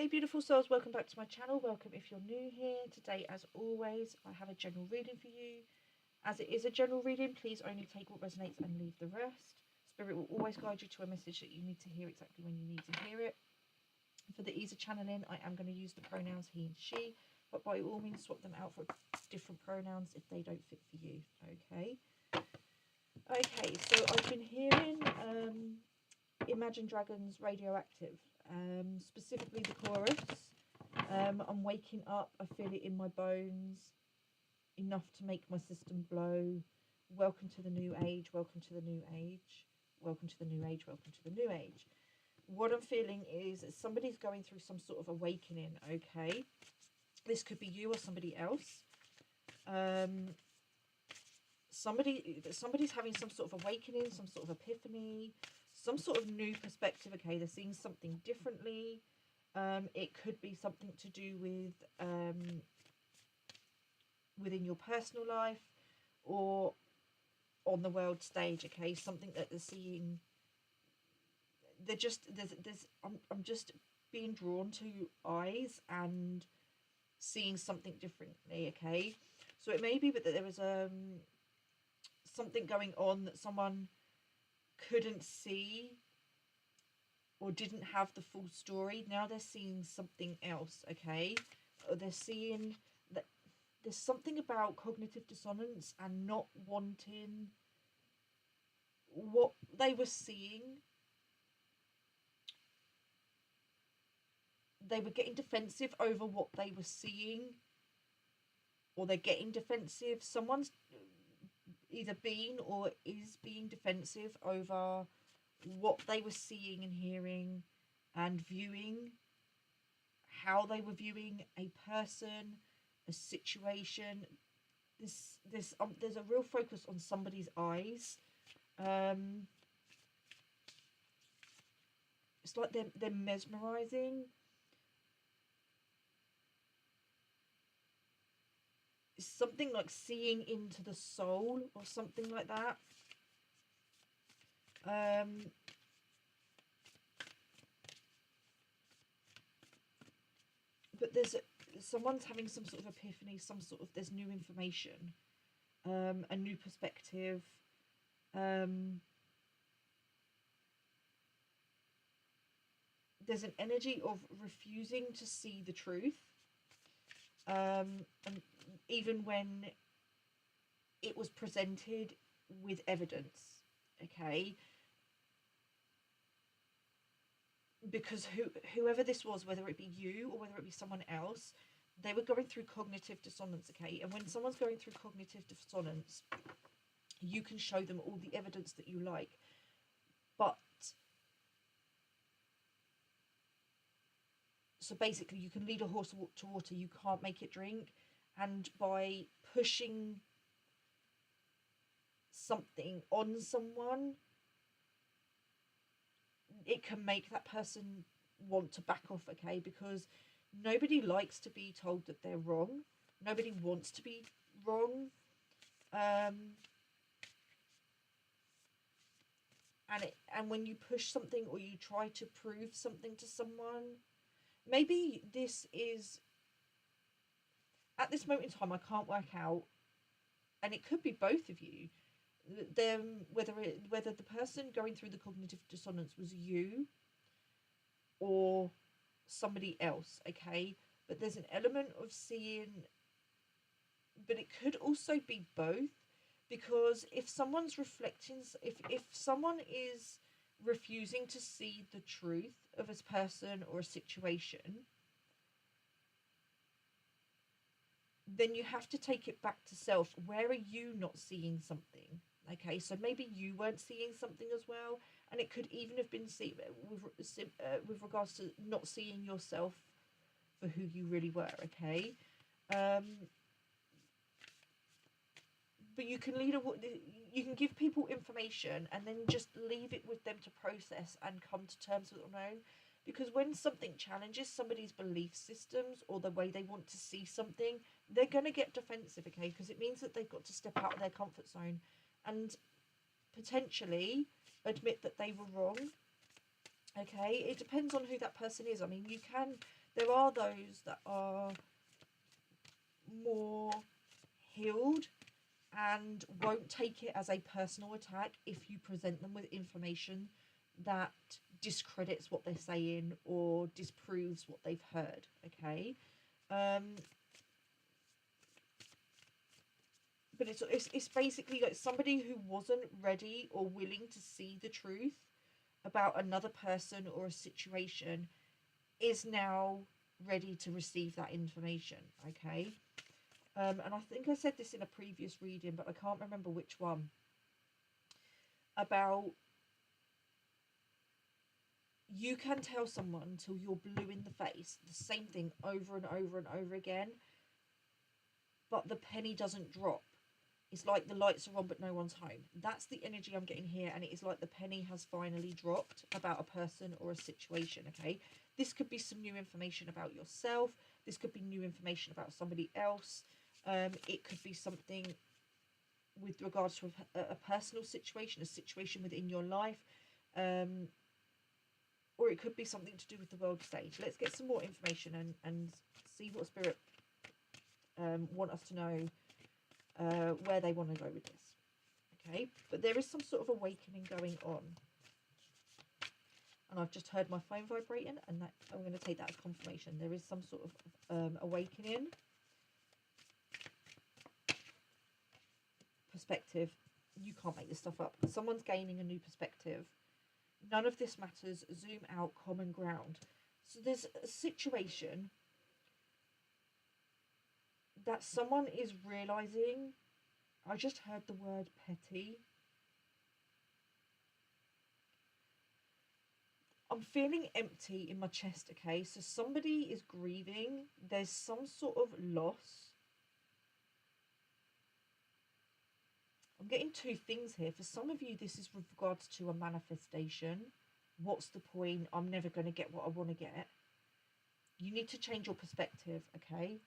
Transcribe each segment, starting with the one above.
beautiful souls, welcome back to my channel. Welcome if you're new here. Today, as always, I have a general reading for you. As it is a general reading, please only take what resonates and leave the rest. Spirit will always guide you to a message that you need to hear exactly when you need to hear it. For the ease of channeling, I am going to use the pronouns he and she, but by all means swap them out for different pronouns if they don't fit for you. Okay, so I've been hearing Imagine Dragons Radioactive, specifically the chorus. I'm waking up, I feel it in my bones, enough to make my system blow. Welcome to the new age, welcome to the new age, welcome to the new age, welcome to the new age. What I'm feeling is somebody's going through some sort of awakening, okay? This could be you or somebody else. Somebody's having some sort of awakening, some sort of epiphany, some sort of new perspective, okay? They're seeing something differently. It could be something to do with within your personal life or on the world stage, okay? Something that they're seeing. They're just I'm just being drawn to eyes and seeing something differently, okay? So it may be that there was something going on that someone couldn't see or didn't have the full story. Now they're seeing something else, okay? Or they're seeing that there's something about cognitive dissonance and not wanting what they were seeing. They were getting defensive over what they were seeing, or they're getting defensive. Someone's either been or is being defensive over what they were seeing and hearing and viewing, how they were viewing a person, a situation. There's a real focus on somebody's eyes. It's like they're mesmerizing. It's something like seeing into the soul or something like that. But someone's having some sort of epiphany, there's new information, a new perspective. There's an energy of refusing to see the truth. And even when it was presented with evidence, okay? Because whoever this was, whether it be you or whether it be someone else, they were going through cognitive dissonance, okay? And when someone's going through cognitive dissonance, you can show them all the evidence that you like, but so basically you can lead a horse to water, you can't make it drink. And by pushing something on someone, it can make that person want to back off, okay? Because nobody likes to be told that they're wrong. Nobody wants to be wrong. And when you push something or you try to prove something to someone, maybe this is, at this moment in time, I can't work out, and it could be both of you, whether the person going through the cognitive dissonance was you or somebody else, okay? But there's an element of seeing, but it could also be both, because if someone's reflecting, if someone is refusing to see the truth of a person or a situation, then you have to take it back to self. Where are you not seeing something? Okay, so maybe you weren't seeing something as well, and it could even have been with regards to not seeing yourself for who you really were, okay? But you can you can give people information and then just leave it with them to process and come to terms with their own. Because when something challenges somebody's belief systems or the way they want to see something, they're going to get defensive, okay? Because it means that they've got to step out of their comfort zone and potentially admit that they were wrong, okay? It depends on who that person is. I mean, there are those that are more healed and won't take it as a personal attack if you present them with information that discredits what they're saying or disproves what they've heard. Okay. But it's basically like somebody who wasn't ready or willing to see the truth about another person or a situation is now ready to receive that information. Okay. And I think I said this in a previous reading, but I can't remember which one, about you can tell someone till you're blue in the face the same thing over and over and over again, but the penny doesn't drop. It's like the lights are on but no one's home. That's the energy I'm getting here, and it is like the penny has finally dropped about a person or a situation. Okay, this could be some new information about yourself. This could be new information about somebody else. It could be something with regards to a personal situation, a situation within your life, or it could be something to do with the world stage. Let's get some more information and see what Spirit want us to know, where they want to go with this. Okay, but there is some sort of awakening going on. And I've just heard my phone vibrating, and that I'm going to take that as confirmation. There is some sort of awakening. Perspective. You can't make this stuff up. Someone's gaining a new perspective. None of this matters. Zoom out. Common ground. So there's a situation that someone is realizing. I just heard the word petty. I'm feeling empty in my chest. Okay, so somebody is grieving. There's some sort of loss. I'm getting two things here. For some of you, this is with regards to a manifestation. What's the point? I'm never going to get what I want to get. You need to change your perspective, okay?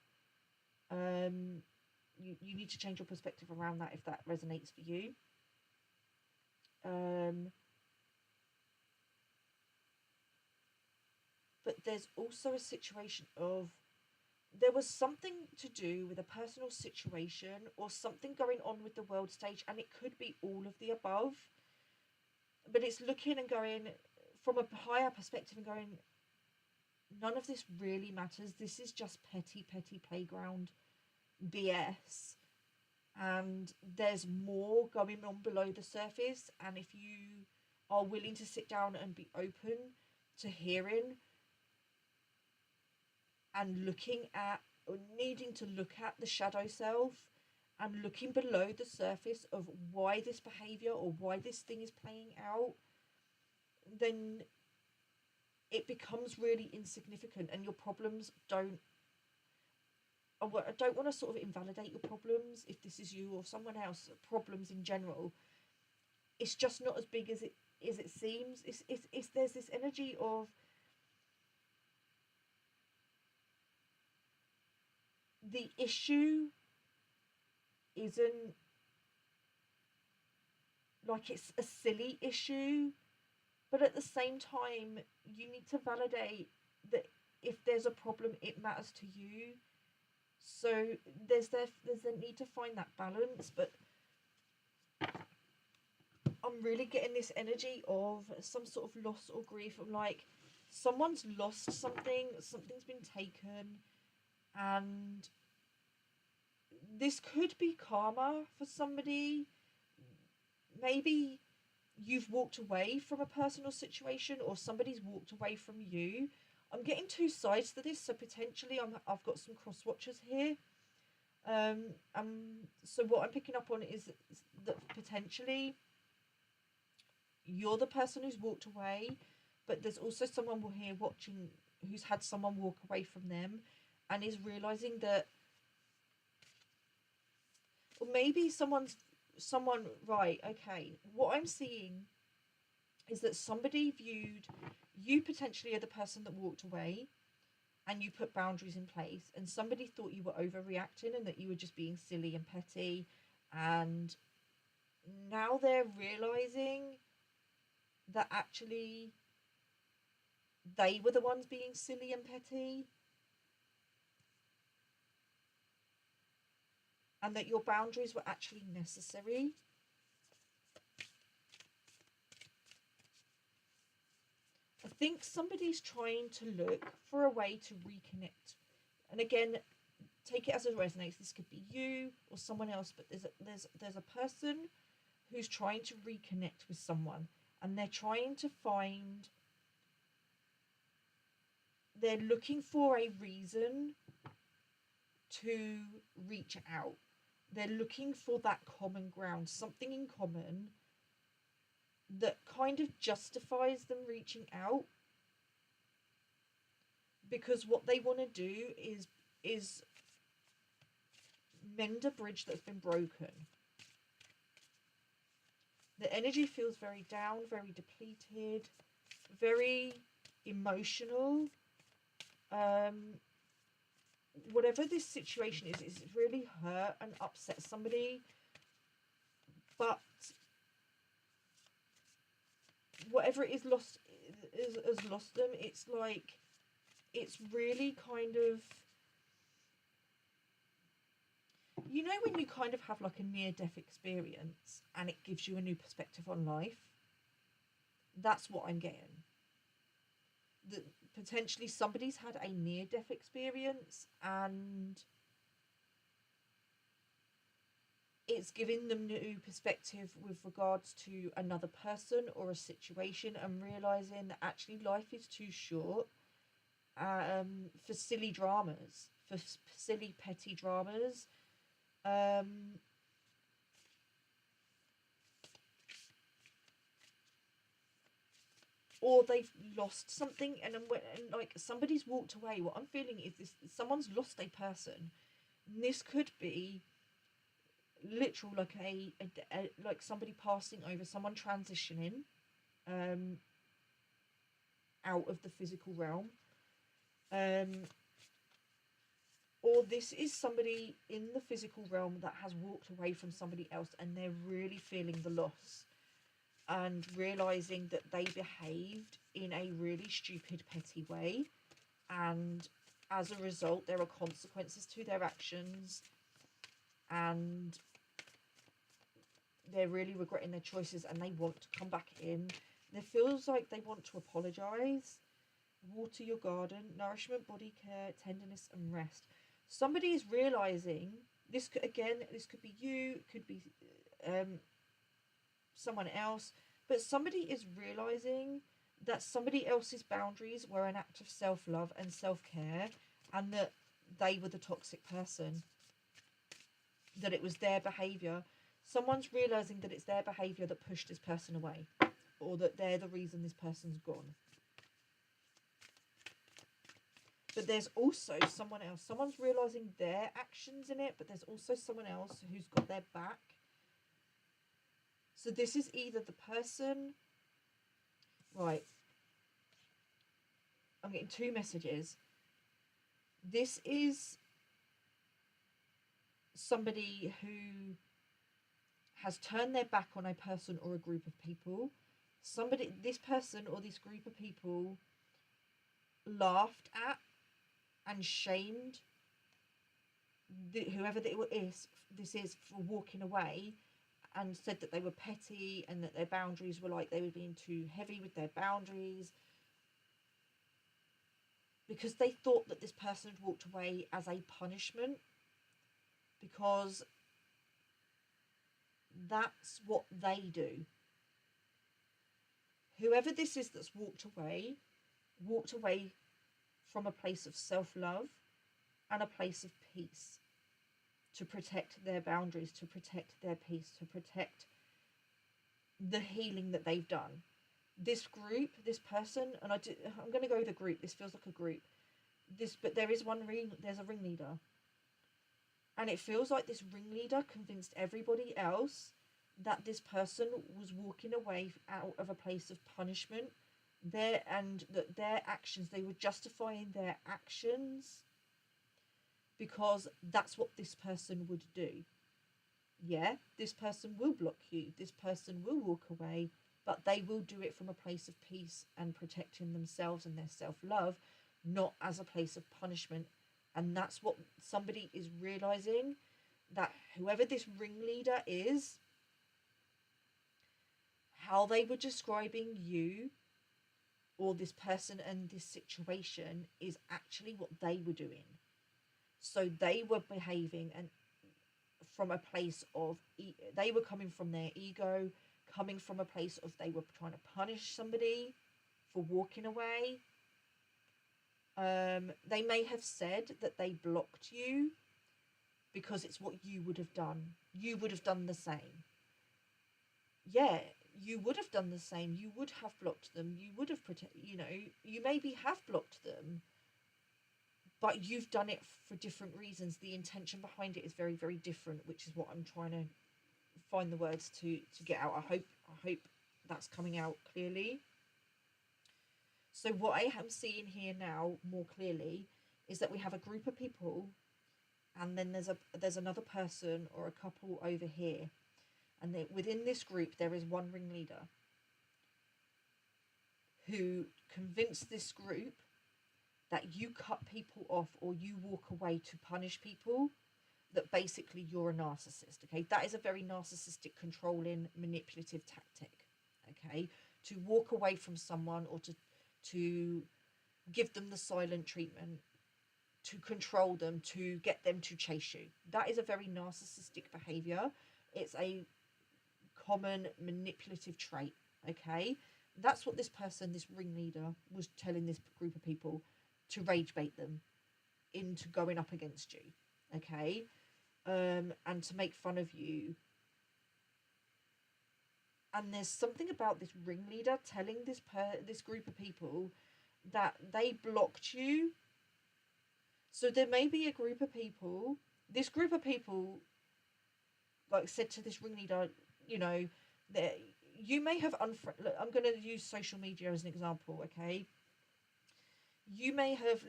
You need to change your perspective around that if that resonates for you. But there's also a situation of there was something to do with a personal situation or something going on with the world stage, and it could be all of the above, but it's looking and going from a higher perspective and going, none of this really matters. This is just petty playground BS, and there's more going on below the surface. And if you are willing to sit down and be open to hearing and looking at, or needing to look at the shadow self and looking below the surface of why this behavior or why this thing is playing out, then it becomes really insignificant, and your problems don't, I don't want to sort of invalidate your problems if this is you or someone else, problems in general. It's just not as big as it seems. It's there's this energy of the issue isn't like it's a silly issue, but at the same time you need to validate that if there's a problem, it matters to you. So there's a need to find that balance. But I'm really getting this energy of some sort of loss or grief. I'm like, someone's lost something, something's been taken, and this could be karma for somebody. Maybe you've walked away from a personal situation, or somebody's walked away from you. I'm getting two sides to this, so potentially I've got some cross watchers here. So what I'm picking up on is that potentially you're the person who's walked away, but there's also someone here watching who's had someone walk away from them and is realizing that, or maybe someone, right, okay, what I'm seeing is that somebody viewed you, potentially are the person that walked away, and you put boundaries in place, and somebody thought you were overreacting and that you were just being silly and petty, and now they're realizing that actually they were the ones being silly and petty. and that your boundaries were actually necessary. I think somebody's trying to look for a way to reconnect. And again, take it as it resonates. This could be you or someone else, but there's a person who's trying to reconnect with someone, and they're trying to find, they're looking for a reason to reach out. They're looking for that common ground, something in common that kind of justifies them reaching out, because what they want to do is mend a bridge that's been broken. The energy feels very down, very depleted, very emotional. Whatever this situation is really hurt and upset somebody, but whatever it is lost has lost them. It's like, it's really kind of, you know, when you kind of have like a near-death experience and it gives you a new perspective on life. That's what I'm getting. That potentially somebody's had a near-death experience and it's giving them new perspective with regards to another person or a situation, and realising that actually life is too short for silly dramas, for silly petty dramas. Or they've lost something, and like somebody's walked away. What I'm feeling is this: someone's lost a person. And this could be literal, like a like somebody passing over, someone transitioning out of the physical realm. Or this is somebody in the physical realm that has walked away from somebody else, and they're really feeling the loss and realising that they behaved in a really stupid, petty way, and as a result there are consequences to their actions, and they're really regretting their choices, and they want to come back in. It feels like they want to apologise. Water your garden, nourishment, body care, tenderness and rest. Somebody is realising, this could, again, this could be you, could be someone else, but somebody is realising that somebody else's boundaries were an act of self-love and self-care, and that they were the toxic person, that it was their behaviour. Someone's realising that it's their behaviour that pushed this person away, or that they're the reason this person's gone. But there's also someone else. Someone's realising their actions in it, but there's also someone else who's got their back. So this is either the person... Right. I'm getting two messages. This is somebody who has turned their back on a person or a group of people. This person or this group of people laughed at and shamed whoever this is for walking away, and said that they were petty and that their boundaries were like, they were being too heavy with their boundaries, because they thought that this person had walked away as a punishment, because that's what they do. Whoever this is that's walked away from a place of self-love and a place of peace, to protect their boundaries, to protect their peace, to protect the healing that they've done. This group, this person, and I'm going to go with a group. This feels like a group. But there is there's a ringleader. And it feels like this ringleader convinced everybody else that this person was walking away out of a place of punishment. And that their actions, they were justifying their actions because that's what this person would do. Yeah, this person will block you, this person will walk away, but they will do it from a place of peace and protecting themselves and their self-love, not as a place of punishment. And that's what somebody is realising, that whoever this ringleader is, how they were describing you or this person and this situation is actually what they were doing. So they were behaving and from a place of they were coming from their ego, coming from a place of they were trying to punish somebody for walking away. They may have said that they blocked you because it's what you would have done. You would have done the same. Yeah, you would have done the same. You would have blocked them. You would have you maybe have blocked them, but you've done it for different reasons. The intention behind it is very, very different, which is what I'm trying to find the words to get out. I hope that's coming out clearly. So what I am seeing here now more clearly is that we have a group of people, and then there's another person or a couple over here, and within this group there is one ringleader who convinced this group that you cut people off or you walk away to punish people, that basically you're a narcissist. Okay, that is a very narcissistic, controlling, manipulative tactic. Okay, to walk away from someone or to give them the silent treatment, to control them, to get them to chase you. That is a very narcissistic behavior. It's a common manipulative trait. Okay, that's what this person, this ringleader, was telling this group of people, to rage bait them into going up against you. Okay, and to make fun of you. And there's something about this ringleader telling this group of people that they blocked you. So there may be a group of people. This group of people, like, said to this ringleader, that you may have Look, I'm going to use social media as an example. Okay, you may have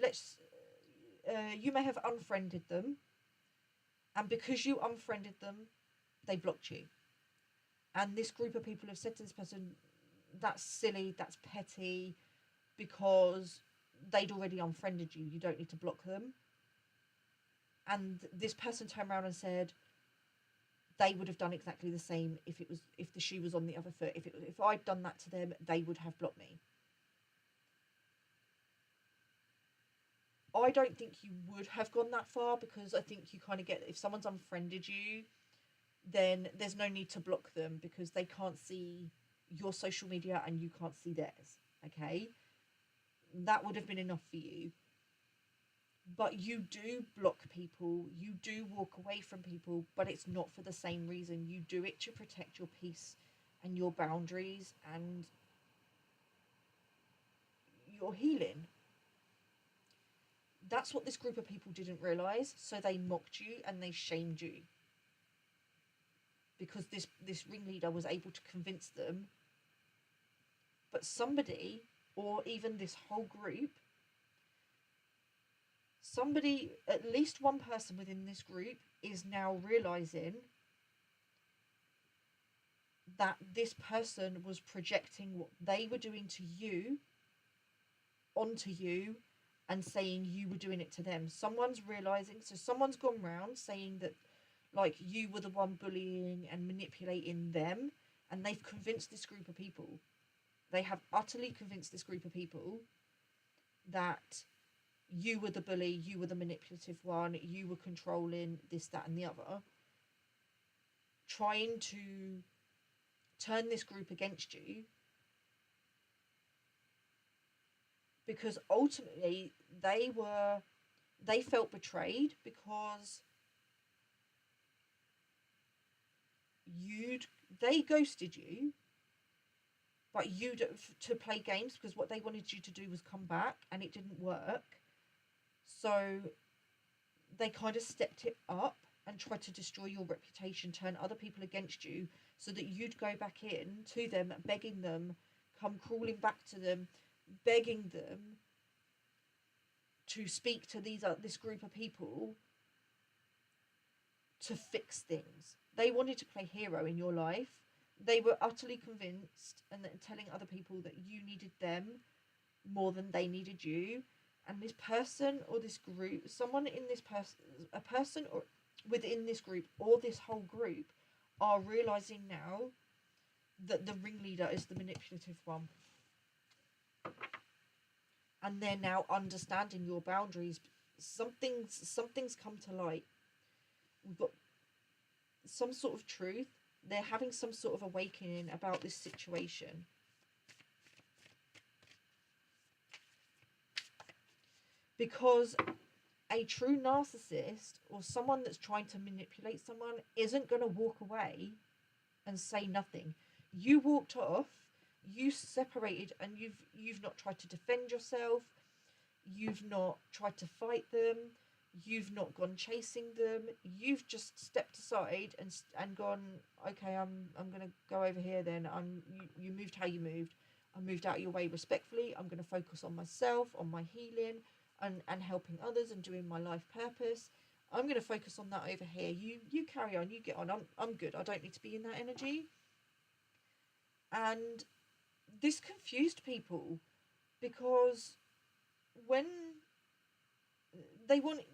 unfriended them, and because you unfriended them, they blocked you. And this group of people have said to this person, that's silly, that's petty, because they'd already unfriended you. You don't need to block them. And this person turned around and said they would have done exactly the same if the shoe was on the other foot. If I'd done that to them, they would have blocked me. I don't think you would have gone that far, because I think you kind of get, if someone's unfriended you, then there's no need to block them because they can't see your social media and you can't see theirs. Okay, that would have been enough for you. But you do block people, you do walk away from people, but it's not for the same reason. You do it to protect your peace and your boundaries and your healing. That's what this group of people didn't realize, so they mocked you and they shamed you, because this ringleader was able to convince them. But somebody, or even this whole group, at least one person within this group, is now realizing that this person was projecting what they were doing to you onto you and saying you were doing it to them. Someone's realizing, so someone's gone round saying that, like, you were the one bullying and manipulating them, and they've convinced this group of people. They have utterly convinced this group of people that you were the bully, you were the manipulative one, you were controlling this, that, and the other, trying to turn this group against you, because ultimately they felt betrayed, because they ghosted you, but you to play games, because what they wanted you to do was come back, and it didn't work. So they kind of stepped it up and tried to destroy your reputation, turn other people against you, so that you'd go back in to them, begging them, come crawling back to them, begging them to speak to this group of people to fix things. They wanted to play hero in your life. They were utterly convinced and telling other people that you needed them more than they needed you. And this person or this group, someone in this person, a person or within this group or this whole group are realizing now that the ringleader is the manipulative one, and they're now understanding your boundaries. Something's come to light. We've got some sort of truth. They're having some sort of awakening about this situation. Because a true narcissist, or someone that's trying to manipulate someone, isn't going to walk away and say nothing. You walked off, you separated, and you've not tried to defend yourself. You've not tried to fight them. You've not gone chasing them. You've just stepped aside and gone, okay, I'm going to go over here then. You moved how you moved. I moved out of your way respectfully. I'm going to focus on myself, on my healing, and helping others and doing my life purpose. I'm going to focus on that over here. You carry on, you get on. I'm good. I don't need to be in that energy. And this confused people, because when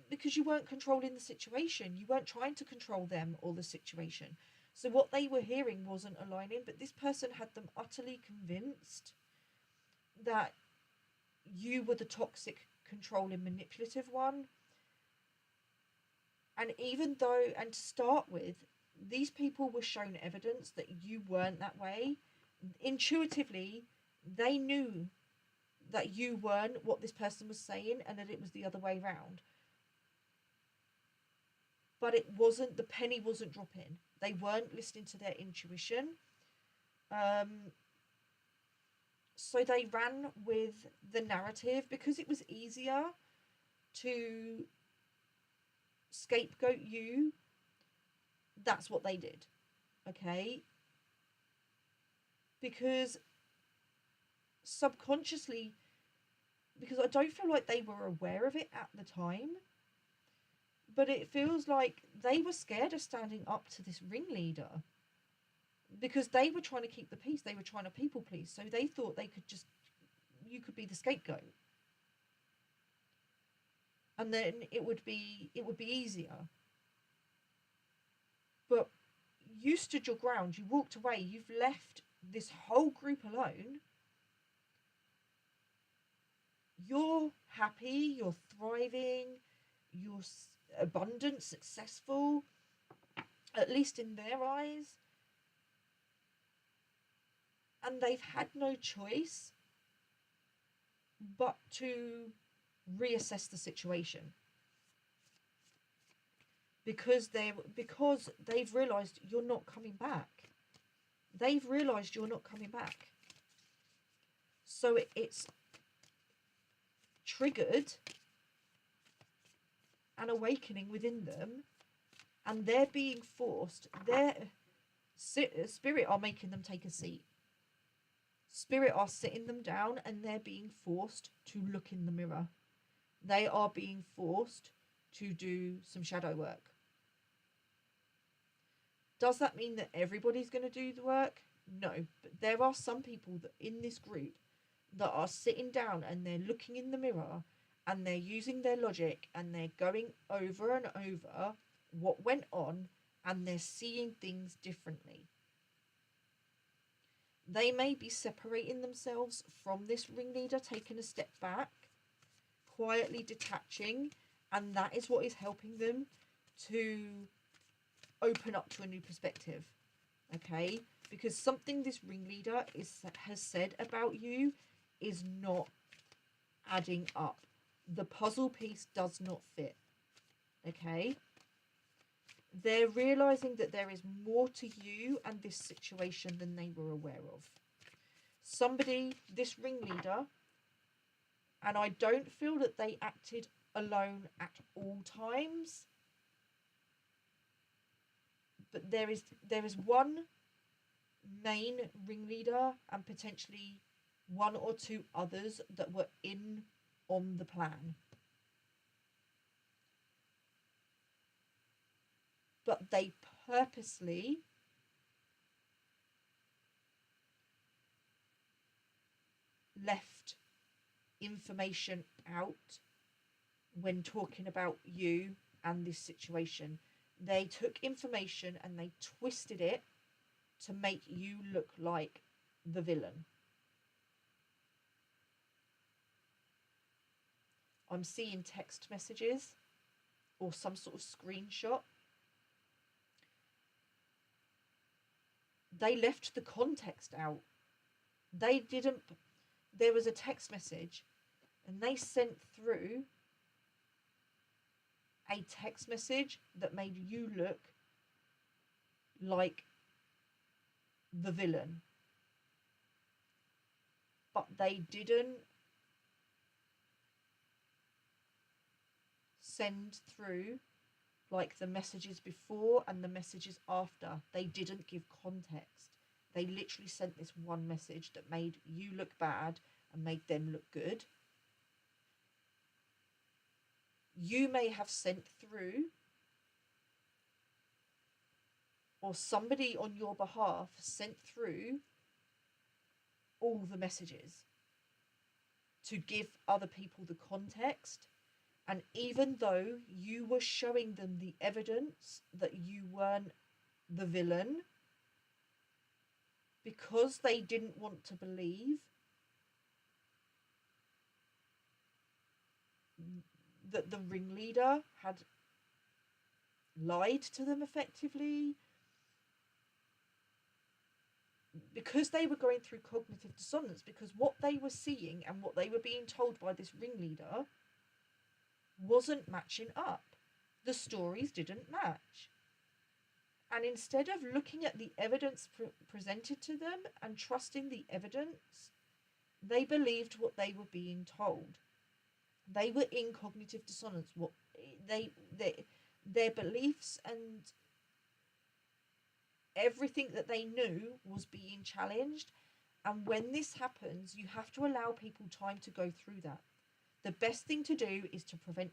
because you weren't controlling the situation, you weren't trying to control them or the situation. So what they were hearing wasn't aligning, but this person had them utterly convinced that you were the toxic, controlling, manipulative one. And and to start with, these people were shown evidence that you weren't that way. Intuitively, they knew that you weren't what this person was saying, and that it was the other way round. But the penny wasn't dropping. They weren't listening to their intuition. So they ran with the narrative because it was easier to scapegoat you. That's what they did. Okay? Because subconsciously, because I don't feel like they were aware of it at the time, but it feels like they were scared of standing up to this ringleader, because they were trying to keep the peace. They were trying to people please, so they thought you could be the scapegoat, and then it would be easier. But you stood your ground. You walked away. You've left this whole group alone. You're happy. You're thriving. You're abundant, successful, at least in their eyes. And they've had no choice but to reassess the situation, because they've realized you're not coming back. They've realized you're not coming back. So it's triggered an awakening within them, and they're being forced. Their spirit are making them take a seat. Spirit are sitting them down, and they're being forced to look in the mirror. They are being forced to do some shadow work. Does that mean that everybody's going to do the work? No, but there are some people that in this group that are sitting down and they're looking in the mirror, and they're using their logic, and they're going over and over what went on, and they're seeing things differently. They may be separating themselves from this ringleader, taking a step back, quietly detaching, and that is what is helping them to open up to a new perspective. Okay? Because something this ringleader has said about you is not adding up. The puzzle piece does not fit. Okay? They're realizing that there is more to you and this situation than they were aware of. This ringleader, and I don't feel that they acted alone at all times, but there is one main ringleader and potentially one or two others that were in on the plan. But they purposely left information out when talking about you and this situation. They took information and they twisted it to make you look like the villain. I'm seeing text messages or some sort of screenshot. They left the context out. They didn't. There was a text message and they sent through a text message that made you look like the villain. But they didn't send through like the messages before and the messages after. They didn't give context. They literally sent this one message that made you look bad and made them look good. You may have sent through, or somebody on your behalf sent through all the messages to give other people the context. And even though you were showing them the evidence that you weren't the villain, because they didn't want to believe that the ringleader had lied to them effectively, because they were going through cognitive dissonance, because what they were seeing and what they were being told by this ringleader wasn't matching up. The stories didn't match. And instead of looking at the evidence presented to them and trusting the evidence, they believed what they were being told. They were in cognitive dissonance. What their beliefs and everything that they knew was being challenged. And when this happens, you have to allow people time to go through that. The best thing to do is to prevent.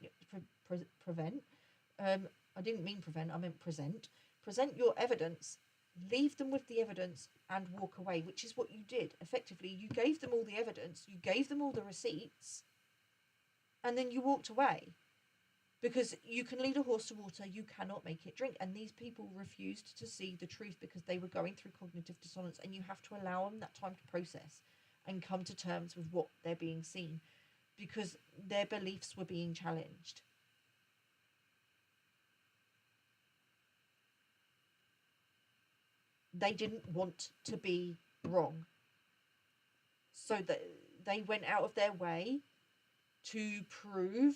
I didn't mean prevent, I meant present. Present your evidence, leave them with the evidence and walk away, which is what you did. Effectively, you gave them all the evidence, you gave them all the receipts, and then you walked away. Because you can lead a horse to water, you cannot make it drink. And these people refused to see the truth because they were going through cognitive dissonance, and you have to allow them that time to process and come to terms with what they're being seen, because their beliefs were being challenged. They didn't want to be wrong. So that they went out of their way to prove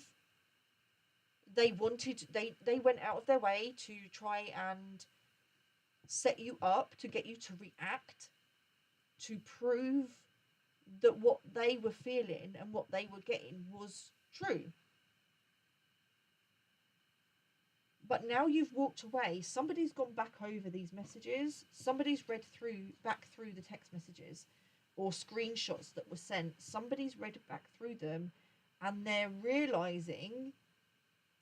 they went out of their way to try and set you up, to get you to react, to prove that what they were feeling and what they were getting was true. But now you've walked away, somebody's gone back over these messages, somebody's read back through the text messages or screenshots that were sent, somebody's read back through them, and they're realizing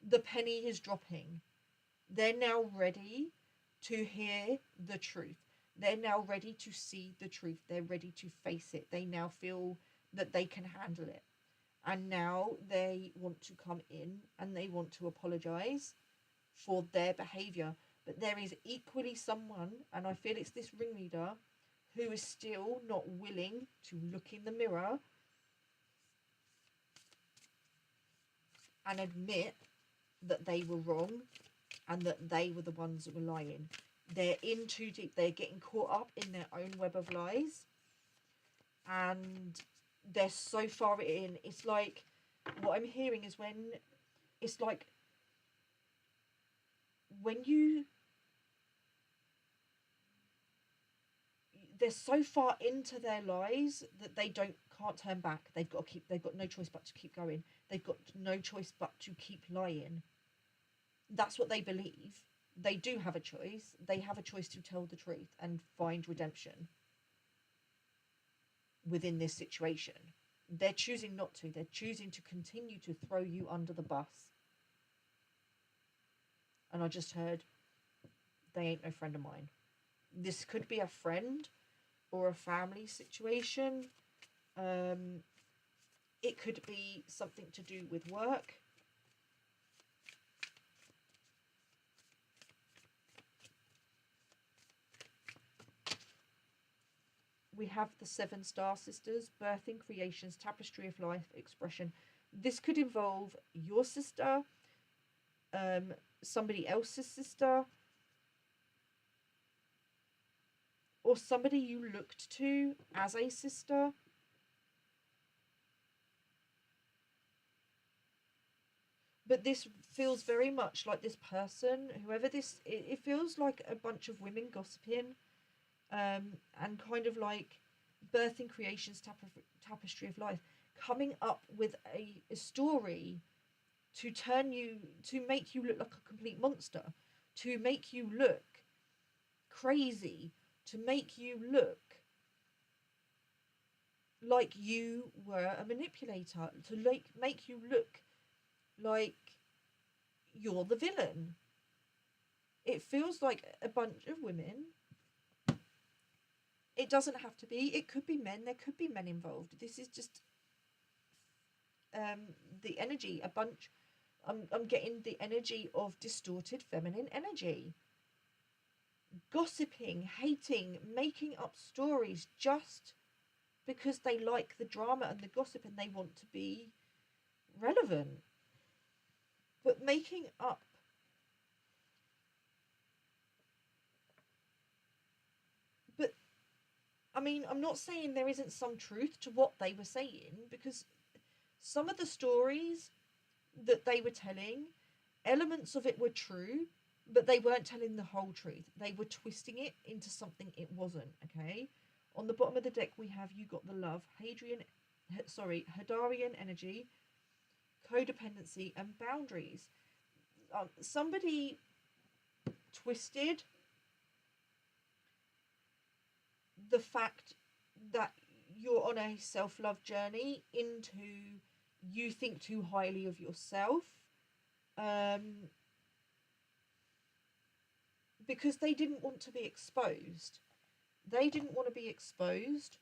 the penny is dropping. They're now ready to hear the truth. They're now ready to see the truth. They're ready to face it. They now feel that they can handle it. And now they want to come in and they want to apologize for their behavior. But there is equally someone, and I feel it's this ringleader, who is still not willing to look in the mirror and admit that they were wrong and that they were the ones that were lying. They're in too deep. They're getting caught up in their own web of lies, and they're so far in. It's like, what I'm hearing is when they're so far into their lies that they can't turn back. They've got no choice but to keep going. They've got no choice but to keep lying. That's what they believe. They do have a choice. They have a choice to tell the truth and find redemption within this situation. They're choosing not to. They're choosing to continue to throw you under the bus. And I just heard, they ain't no friend of mine. This could be a friend or a family situation. It could be something to do with work. have the 7 star sisters, birthing, creations, tapestry of life, expression. This could involve your sister, somebody else's sister, or somebody you looked to as a sister. But this feels very much like this person, whoever this, it feels like a bunch of women gossiping, and kind of like birthing, creations, tapestry of life, coming up with a story to turn you, to make you look like a complete monster, to make you look crazy, to make you look like you were a manipulator, to make you look like you're the villain. It feels like a bunch of women. It doesn't have to be. It could be men. There could be men involved. This is just the energy. A bunch. I'm getting the energy of distorted feminine energy. Gossiping, hating, making up stories just because they like the drama and the gossip and they want to be relevant. But making up but I mean, I'm not saying there isn't some truth to what they were saying, because some of the stories that they were telling, elements of it were true, but they weren't telling the whole truth. They were twisting it into something it wasn't, okay? On the bottom of the deck, we have You Got the Love, Hadarian energy, codependency, and boundaries. Somebody twisted the fact that you're on a self-love journey into you think too highly of yourself, because they didn't want to be exposed. They didn't want to be exposed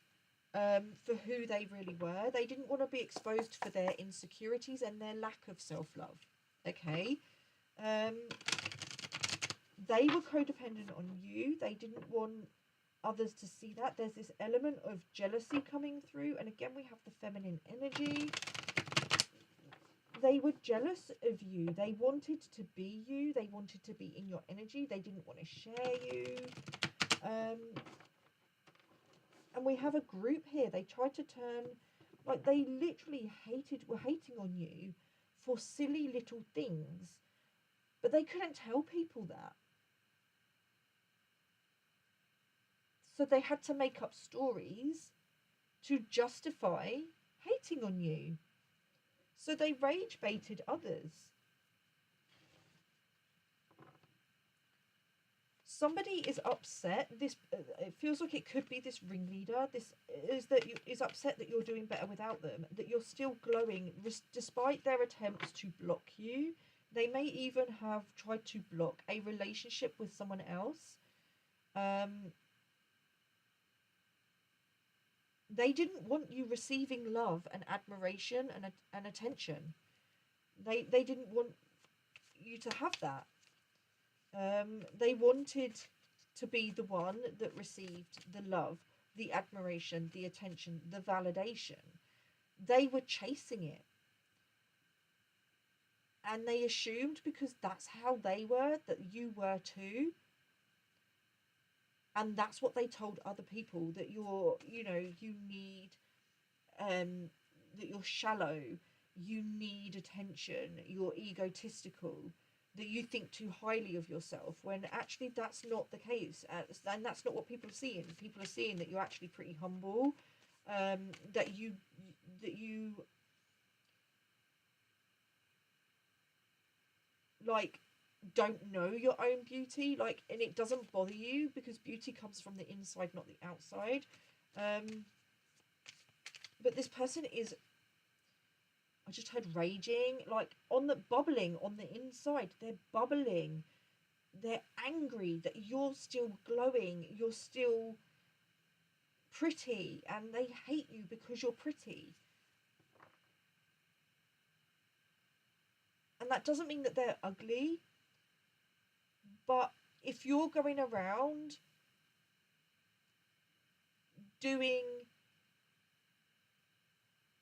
for who they really were. They didn't want to be exposed for their insecurities and their lack of self-love. Okay? They were codependent on you. They didn't want others to see that. There's this element of jealousy coming through, and again we have the feminine energy. They were jealous of you. They wanted to be you. They wanted to be in your energy. They didn't want to share you. And we have a group here. They tried to turn, like, they literally were hating on you for silly little things, but they couldn't tell people that. So they had to make up stories to justify hating on you. So they rage baited others. Somebody is upset. It feels like it could be this ringleader. This is upset that you're doing better without them, that you're still glowing despite their attempts to block you. They may even have tried to block a relationship with someone else. They didn't want you receiving love and admiration and attention. They didn't want you to have that. They wanted to be the one that received the love, the admiration, the attention, the validation. They were chasing it. And they assumed because that's how they were, that you were too. And that's what they told other people, that you're, you need, that you're shallow, you need attention, you're egotistical, that you think too highly of yourself, when actually that's not the case. And that's not what people are seeing. People are seeing that you're actually pretty humble, that you like don't know your own beauty, like, and it doesn't bother you because beauty comes from the inside, not the outside. But this person is, I just heard raging, like bubbling on the inside. They're bubbling. They're angry that you're still glowing. You're still pretty, and they hate you because you're pretty. And that doesn't mean that they're ugly. But if you're going around doing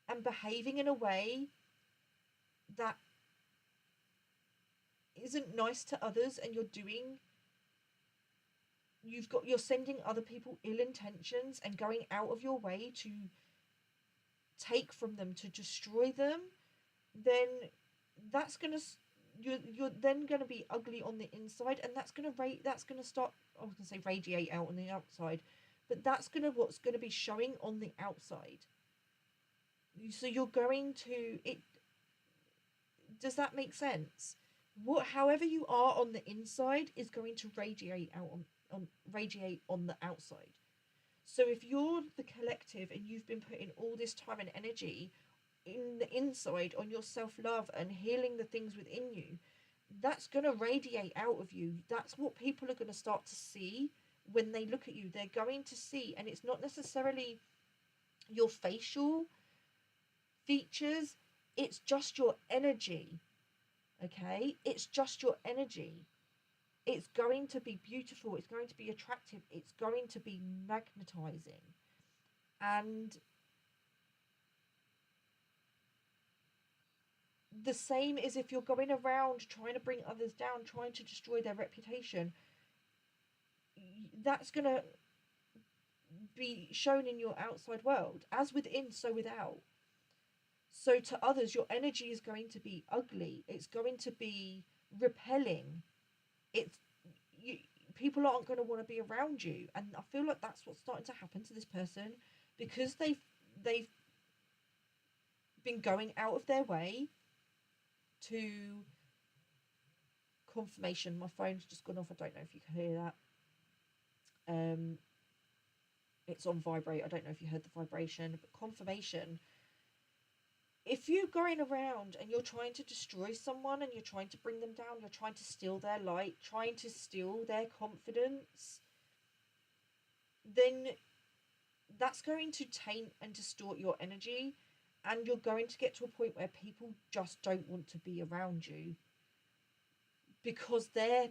and behaving in a way that isn't nice to others, and you're sending other people ill intentions and going out of your way to take from them, to destroy them, then that's gonna you're then gonna be ugly on the inside, and that's gonna start. I was gonna say radiate out on the outside, but that's gonna what's gonna be showing on the outside. So you're going to it. Does that make sense? However you are on the inside is going to radiate out on radiate on the outside. So if you're the collective and you've been putting all this time and energy in the inside on your self-love and healing the things within you, that's going to radiate out of you. That's what people are going to start to see when they look at you. They're going to see, and it's not necessarily your facial features, it's just your energy. Okay, it's just your energy. It's going to be beautiful, it's going to be attractive, it's going to be magnetizing. And the same is if you're going around trying to bring others down, trying to destroy their reputation, that's going to be shown in your outside world, as within, so without. So to others, your energy is going to be ugly, it's going to be repelling. It's you, people aren't going to want to be around you, and I feel like that's what's starting to happen to this person, because they've been going out of their way to confirmation. My phone's just gone off. I don't know if you can hear that. It's on vibrate. I don't know if you heard the vibration, but confirmation. If you're going around and you're trying to destroy someone and you're trying to bring them down, you're trying to steal their light, trying to steal their confidence, then that's going to taint and distort your energy, and you're going to get to a point where people just don't want to be around you because their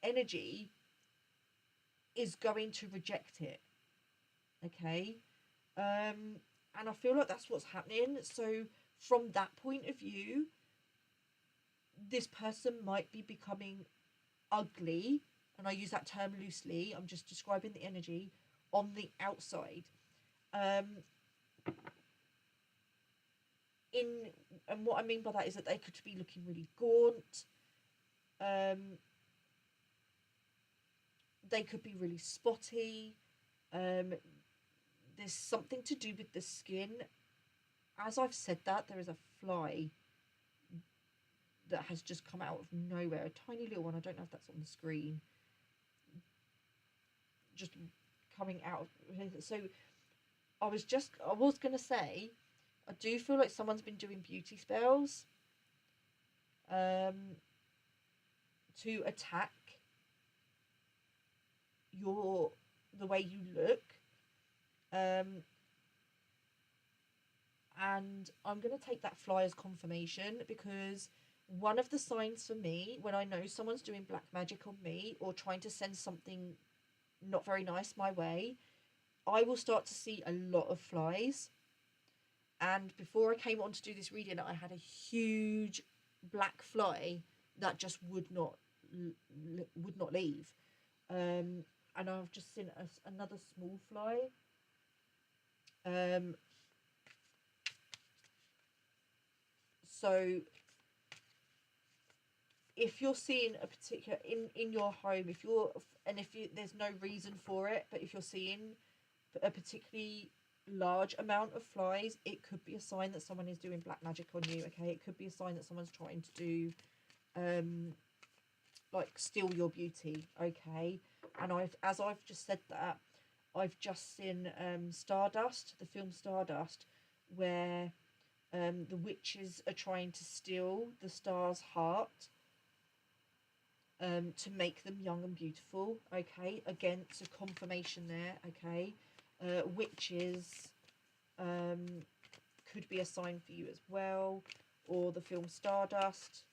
energy is going to reject it. Okay? And I feel like that's what's happening. So from that point of view, this person might be becoming ugly, and I use that term loosely, I'm just describing the energy on the outside. In And what I mean by that is that they could be looking really gaunt. They could be really spotty. There's something to do with the skin. As I've said that, there is a fly that has just come out of nowhere, a tiny little one. I don't know if that's on the screen. Just coming out of, so I was going to say, I do feel like someone's been doing beauty spells to attack the way you look. And I'm going to take that fly as confirmation, because one of the signs for me when I know someone's doing black magic on me or trying to send something not very nice my way, I will start to see a lot of flies. And before I came on to do this reading, I had a huge black fly that just would not leave. And I've just seen another small fly. So if you're seeing a particular in your home, if there's no reason for it, but if you're seeing a particularly large amount of flies, it could be a sign that someone is doing black magic on you. Okay, it could be a sign that someone's trying to do like steal your beauty. Okay, and as I've just said that, I've just seen Stardust, the film Stardust, where the witches are trying to steal the star's heart to make them young and beautiful. Okay, again, it's a confirmation there. Okay, witches could be a sign for you as well, or the film Stardust.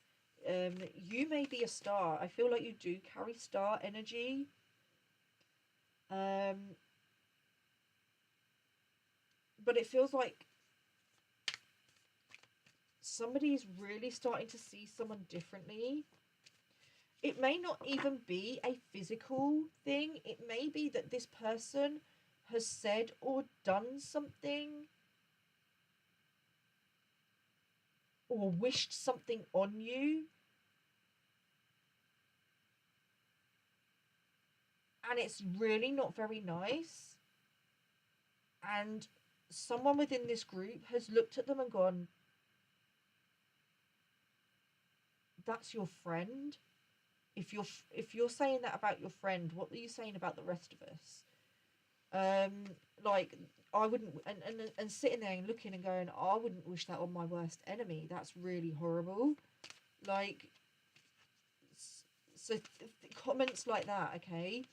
You may be a star. I feel like you do carry star energy. but it feels like somebody's really starting to see someone differently. It may not even be a physical thing. It may be that this person has said or done something or wished something on you, and it's really not very nice. And someone within this group has looked at them and gone, that's your friend. If you're saying that about your friend, what are you saying about the rest of us? um like, I wouldn't, and sitting there and looking and going, I wouldn't wish that on my worst enemy. That's really horrible. Like, so comments like that, okay,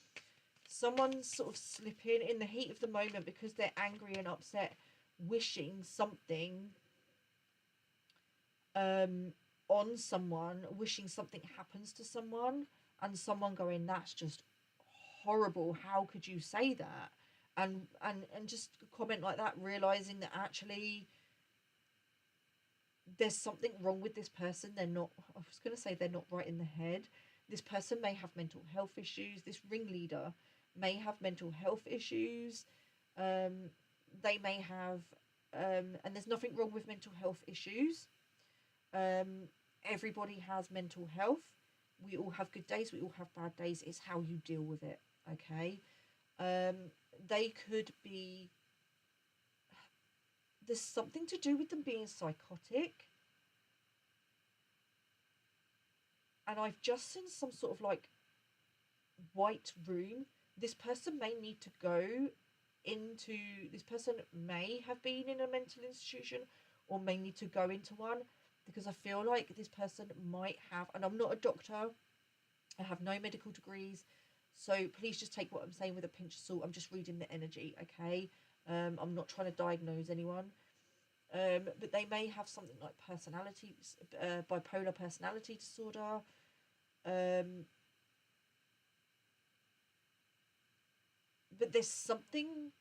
someone's sort of slipping in the heat of the moment because they're angry and upset, wishing something um on someone, wishing something happens to someone, and someone going, that's just horrible, how could you say that? And just comment like that, realizing that actually there's something wrong with this person. They're not, I was going to say they're not right in the head. This person may have mental health issues. This ringleader may have mental health issues. um they may have and there's nothing wrong with mental health issues. um Everybody has mental health. We all have good days, we all have bad days. It's how you deal with it, okay? um they could be, there's something to do with them being psychotic, and I've just seen some sort of like white room. This person may need to go into, this person may have been in a mental institution or may need to go into one, because I feel like this person might have, and I'm not a doctor, I have no medical degrees, so please just take what I'm saying with a pinch of salt. I'm just reading the energy, okay? I'm not trying to diagnose anyone. But they may have something like personality, bipolar personality disorder. Um, but there's something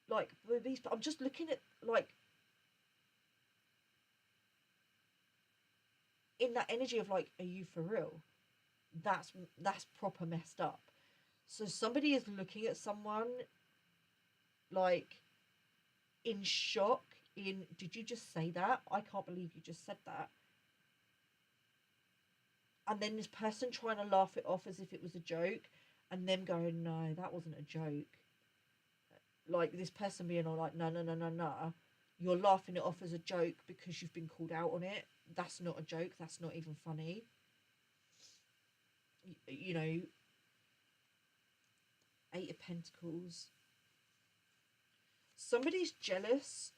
like with these. I'm just looking at like in that energy of like, are you for real? That's proper messed up. So somebody is looking at someone like in shock. In, did you just say that? I can't believe you just said that. And then this person trying to laugh it off as if it was a joke, and them going, no, that wasn't a joke. Like this person being all like, no, no, no, no, no. You're laughing it off as a joke because you've been called out on it. That's not a joke. That's not even funny. You know, Eight of Pentacles. Somebody's jealous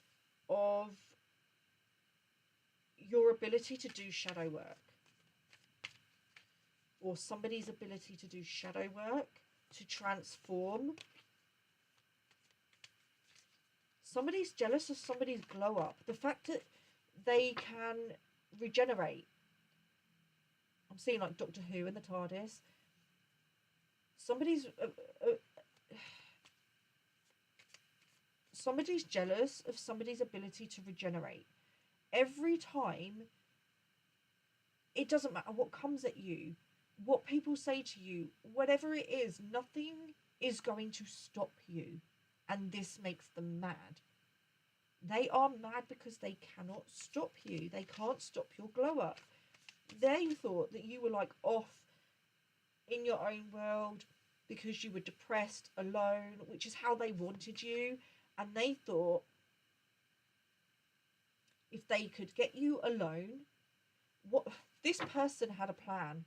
of your ability to do shadow work, or somebody's ability to do shadow work, to transform. Somebody's jealous of somebody's glow up. The fact that they can regenerate. I'm seeing like Doctor Who and the TARDIS. Somebody's somebody's jealous of somebody's ability to regenerate. Every time, it doesn't matter what comes at you, what people say to you, whatever it is, nothing is going to stop you. And this makes them mad. They are mad because they cannot stop you. They can't stop your glow up. They thought that you were like off in your own world because you were depressed, alone, which is how they wanted you. And they thought if they could get you alone, what, this person had a plan.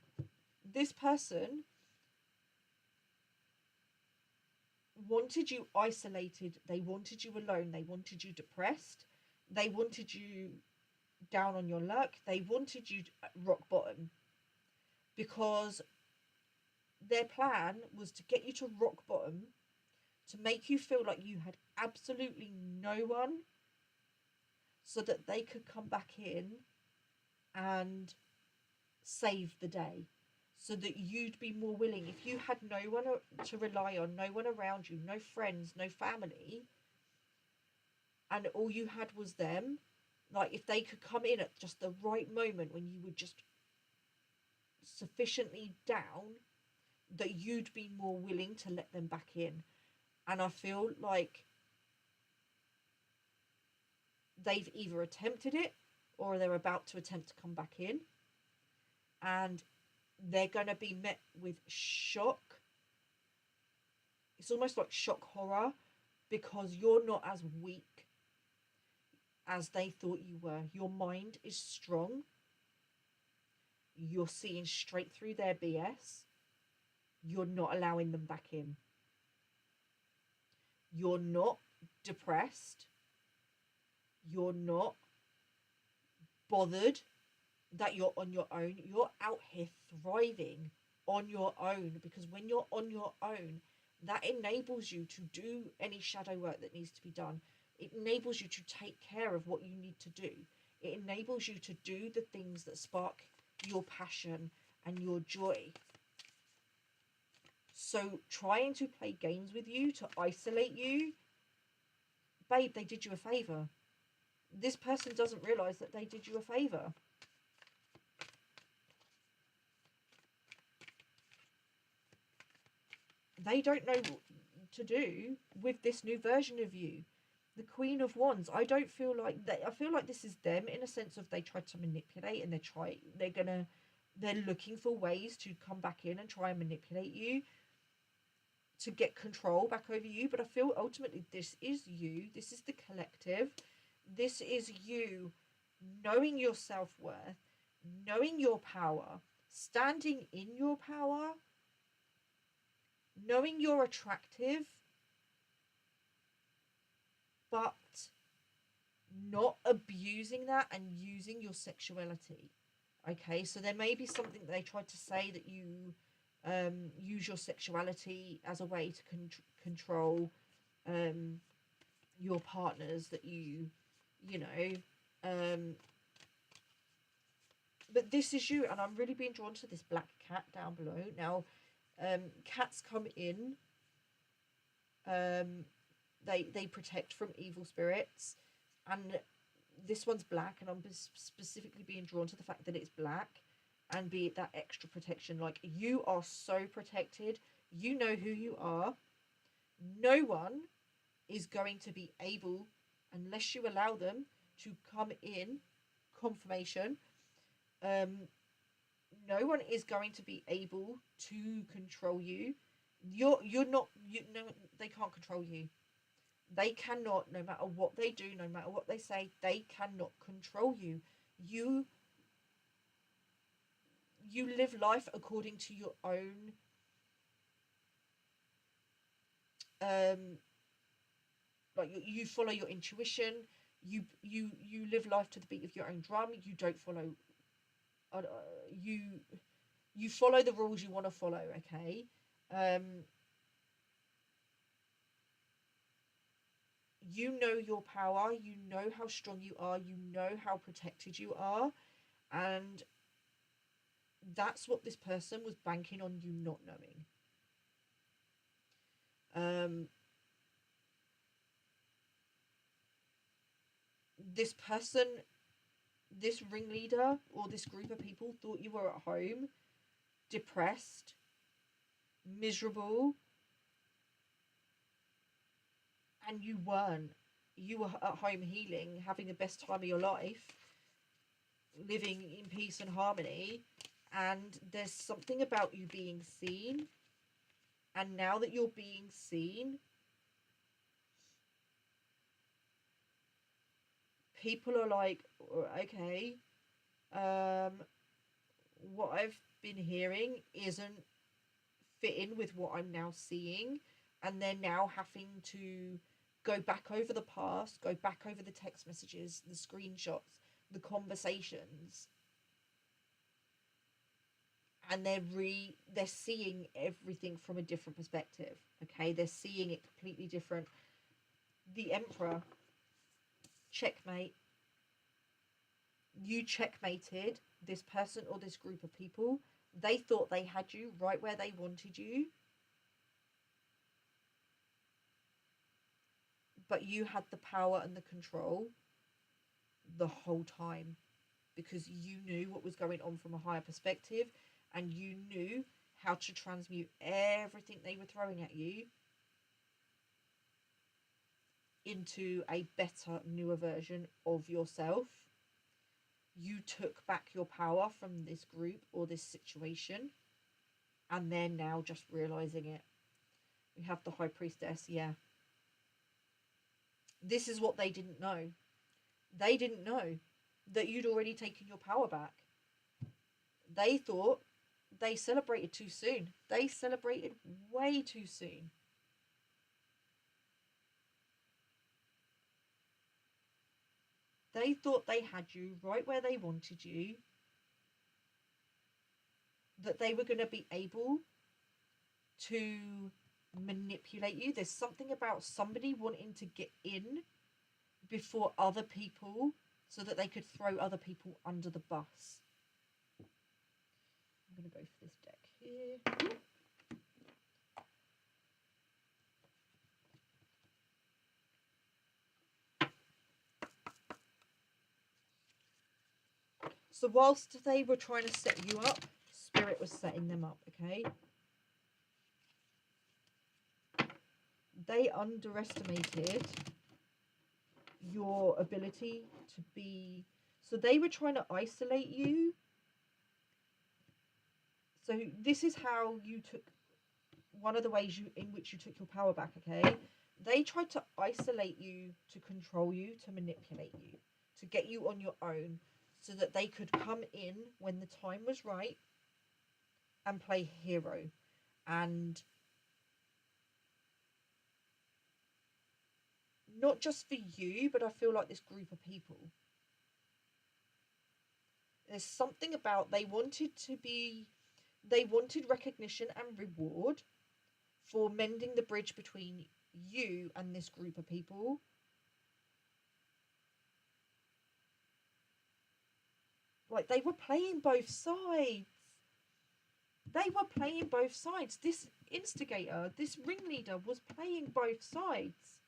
This person wanted you isolated. They wanted you alone. They wanted you depressed. They wanted you down on your luck. They wanted you at rock bottom, because their plan was to get you to rock bottom, to make you feel like you had absolutely no one, so that they could come back in and save the day, so that you'd be more willing. If you had no one to rely on, no one around you, no friends, no family, and all you had was them, like if they could come in at just the right moment when you were just sufficiently down, that you'd be more willing to let them back in. And I feel like they've either attempted it or they're about to attempt to come back in, and they're going to be met with shock. It's almost like shock horror, because you're not as weak as they thought you were. Your mind is strong. You're seeing straight through their BS. You're not allowing them back in. You're not depressed. You're not bothered that you're on your own. You're out here thriving on your own, because when you're on your own, that enables you to do any shadow work that needs to be done. It enables you to take care of what you need to do. It enables you to do the things that spark your passion and your joy. So trying to play games with you to isolate you, babe, they did you a favor. This person doesn't realize that they did you a favor. They don't know what to do with this new version of you. The Queen of Wands, I don't feel like I feel like this is them in a sense of they tried to manipulate, and they're looking for ways to come back in and try and manipulate you to get control back over you. But I feel ultimately this is you. This is the collective. This is you knowing your self-worth, knowing your power, standing in your power, knowing you're attractive, but not abusing that and using your sexuality. Okay, so there may be something they tried to say, that you use your sexuality as a way to control your partners, that you know, but this is you. And I'm really being drawn to this black cat down below. Now, cats come in, they protect from evil spirits, and this one's black, and I'm specifically being drawn to the fact that it's black, and be it that extra protection. Like, you are so protected. You know who you are. No one is going to be able, unless you allow them to come in, confirmation, no one is going to be able to control you. You're not, no, they can't control you. They cannot, no matter what they do, no matter what they say, they cannot control you. You live life according to your own like you follow your intuition. You live life to the beat of your own drum. You don't follow you follow the rules you want to follow. Okay. You know your power. You know how strong you are. You know how protected you are, and that's what this person was banking on you not knowing. This person, this ringleader or this group of people, thought you were at home, depressed, miserable, and you weren't. You were at home healing, having the best time of your life, living in peace and harmony, and there's something about you being seen, and now that you're being seen, people are like, okay, what I've been hearing isn't fitting with what I'm now seeing, and they're now having to go back over the past, go back over the text messages, the screenshots, the conversations, and they're seeing everything from a different perspective. Okay, they're seeing it completely different. The Emperor, checkmate. You checkmated this person or this group of people. They thought they had you right where they wanted you, but you had the power and the control the whole time because you knew what was going on from a higher perspective, and you knew how to transmute everything they were throwing at you into a better, newer version of yourself. You took back your power from this group or this situation, and they're now just realizing it. We have the High Priestess, yeah. This is what they didn't know. They didn't know that you'd already taken your power back. They thought they celebrated too soon. They celebrated way too soon. They thought they had you right where they wanted you, that they were going to be able to manipulate you. There's something about somebody wanting to get in before other people so that they could throw other people under the bus. I'm going to go for this deck here. So whilst they were trying to set you up, Spirit was setting them up, okay? They underestimated your ability to be... So they were trying to isolate you. So this is how you took... One of the ways in which you took your power back, okay? They tried to isolate you, to control you, to manipulate you, to get you on your own, so that they could come in when the time was right and play hero. And not just for you, but I feel like this group of people. There's something about they wanted recognition and reward for mending the bridge between you and this group of people. Like, they were playing both sides. They were playing both sides. This instigator, this ringleader, was playing both sides.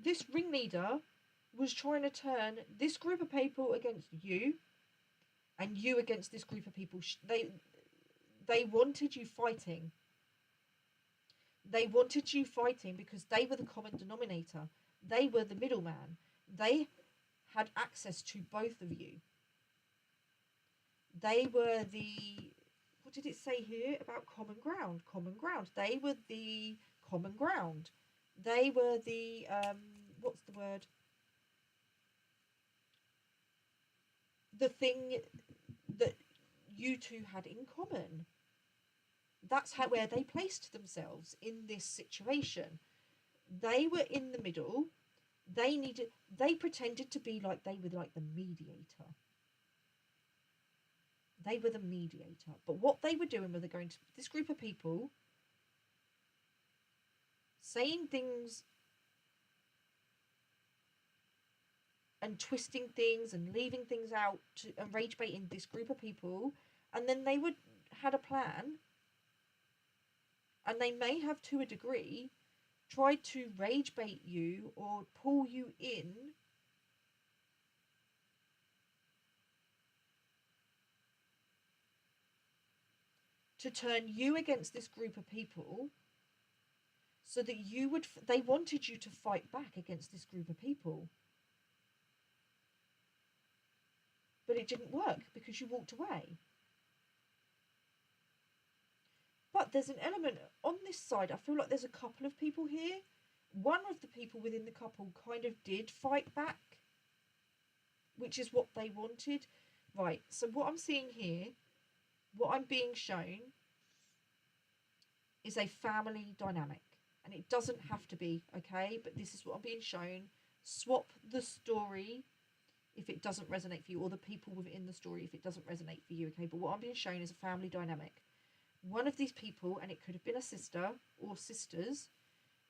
This ringleader was trying to turn this group of people against you, and you against this group of people. They wanted you fighting. They wanted you fighting because they were the common denominator. They were the middleman. They had access to both of you. They were the... What did it say here about common ground? Common ground. They were the common ground. They were the... what's the word? The thing that you two had in common. That's where they placed themselves in this situation. They were in the middle. They pretended to be like they were like the mediator. They were the mediator. But what they were doing was, they're going to this group of people saying things and twisting things and leaving things out and rage baiting this group of people, and then they had a plan, and they may have, to a degree, tried to rage bait you or pull you in to turn you against this group of people, so that they wanted you to fight back against this group of people. But it didn't work because you walked away. But there's an element on this side. I feel like there's a couple of people here. One of the people within the couple kind of did fight back, which is what they wanted. Right, so what I'm seeing here, what I'm being shown, is a family dynamic. And it doesn't have to be, okay? But this is what I'm being shown. Swap the story if it doesn't resonate for you, or the people within the story if it doesn't resonate for you, okay? But what I'm being shown is a family dynamic. One of these people, and it could have been a sister or sisters,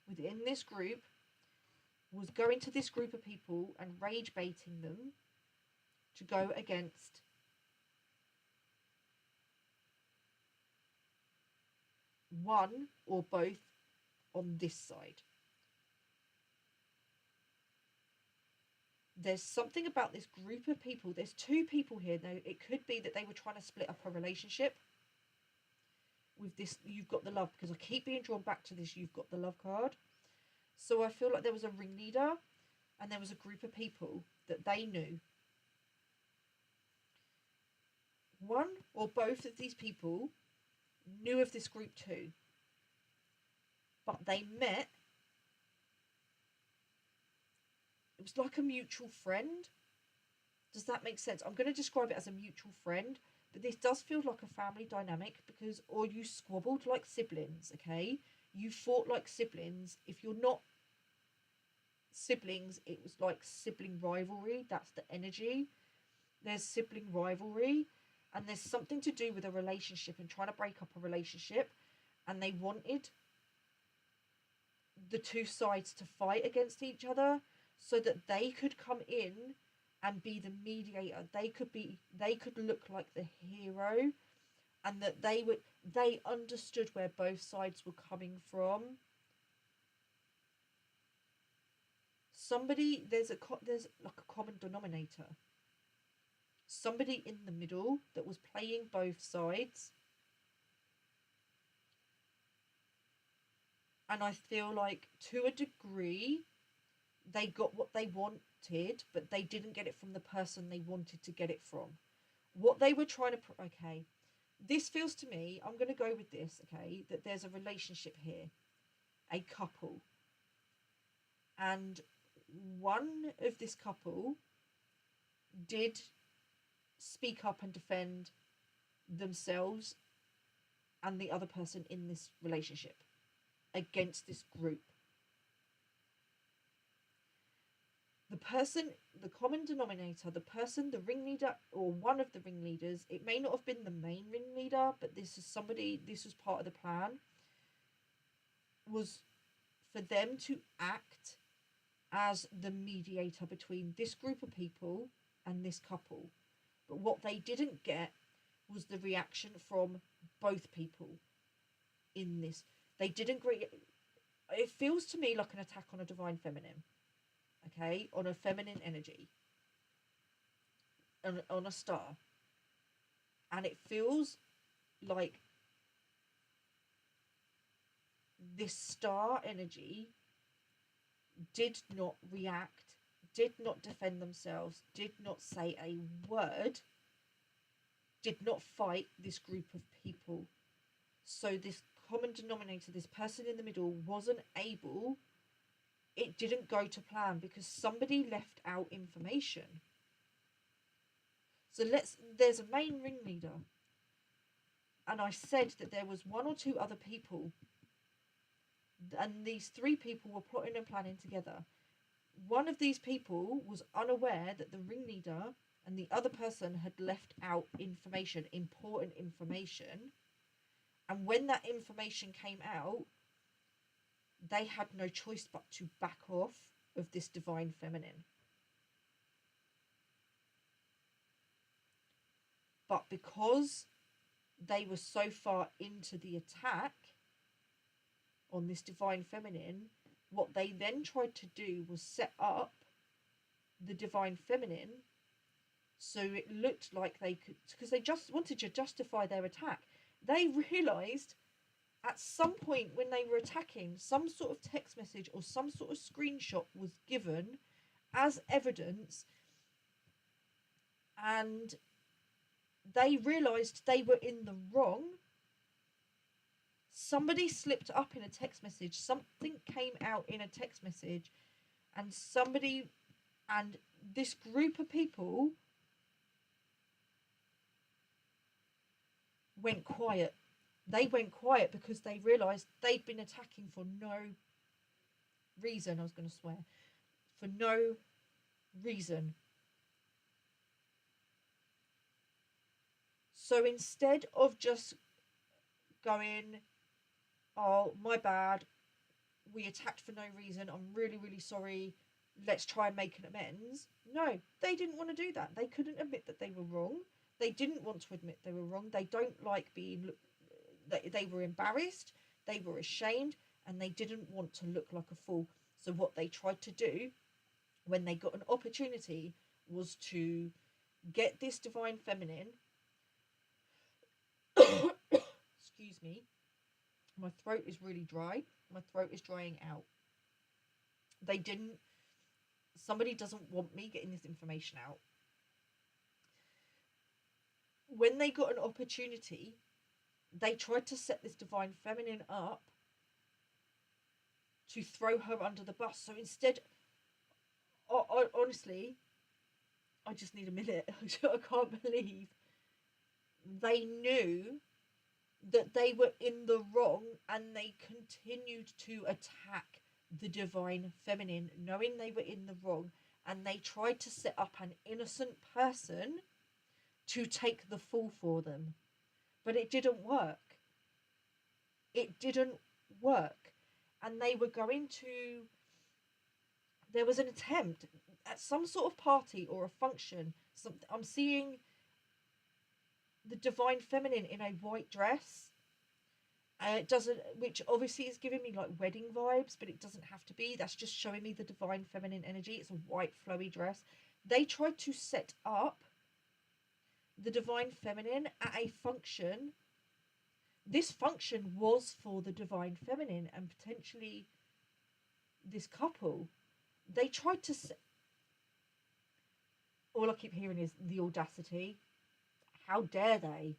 within this group was going to this group of people and rage baiting them to go against one or both on this side. There's something about this group of people. There's two people here. Now, it could be that they were trying to split up a relationship. With this, you've got the love, because I keep being drawn back to this, you've got the love card. So I feel like there was a ringleader and there was a group of people that they knew. One or both of these people knew of this group too. But they met. It was like a mutual friend. Does that make sense? I'm going to describe it as a mutual friend, but this does feel like a family dynamic because, or you squabbled like siblings, okay? You fought like siblings. If you're not siblings, it was like sibling rivalry. That's the energy. There's sibling rivalry, and there's something to do with a relationship and trying to break up a relationship, and they wanted the two sides to fight against each other so that they could come in and be the mediator. They could look like the hero, and that they understood where both sides were coming from. There's like a common denominator. Somebody in the middle that was playing both sides. And I feel like to a degree they got what they wanted, but they didn't get it from the person they wanted to get it from. What they were trying to... Okay, this feels to me, I'm going to go with this, okay, that there's a relationship here, a couple. And one of this couple did speak up and defend themselves and the other person in this relationship against this group. The person, the common denominator, the person, the ringleader, or one of the ringleaders, it may not have been the main ringleader, but this was part of the plan, was for them to act as the mediator between this group of people and this couple. But what they didn't get was the reaction from both people in this. They didn't it feels to me like an attack on a divine feminine. Okay, on a feminine energy, on a star, and it feels like this star energy did not react, did not defend themselves, did not say a word, did not fight this group of people. So this common denominator, this person in the middle, wasn't able. It didn't go to plan because somebody left out information. So there's a main ringleader. And I said that there was one or two other people. And these three people were plotting and planning together. One of these people was unaware that the ringleader and the other person had left out information, important information. And when that information came out, they had no choice but to back off of this divine feminine. But because they were so far into the attack on this divine feminine, what they then tried to do was set up the divine feminine so it looked like they could, because they just wanted to justify their attack. They realised at some point when they were attacking, some sort of text message or some sort of screenshot was given as evidence, and they realised they were in the wrong. Somebody slipped up in a text message, something came out in a text message, and this group of people went quiet. They went quiet because they realised they'd been attacking for no reason. I was going to swear. For no reason. So instead of just going, oh, my bad, we attacked for no reason, I'm really, really sorry, let's try and make an amends. No, they didn't want to do that. They couldn't admit that they were wrong. They didn't want to admit they were wrong. They don't like being, they were embarrassed, they were ashamed, and they didn't want to look like a fool. So what they tried to do when they got an opportunity was to get this divine feminine, excuse me, my throat is really dry, my throat is drying out. They didn't, somebody doesn't want me getting this information out. When they got an opportunity, they tried to set this divine feminine up to throw her under the bus. So instead, honestly, I just need a minute. I can't believe they knew that they were in the wrong, and they continued to attack the divine feminine, knowing they were in the wrong, and they tried to set up an innocent person to take the fall for them. But it didn't work. It didn't work. And they were going to, there was an attempt at some sort of party or a function. I'm seeing the divine feminine in a white dress. It doesn't, which obviously is giving me like wedding vibes, but it doesn't have to be. That's just showing me the divine feminine energy. It's a white flowy dress. They tried to set up the divine feminine at a function. This function was for the divine feminine and potentially this couple. They tried to all I keep hearing is the audacity. How dare they?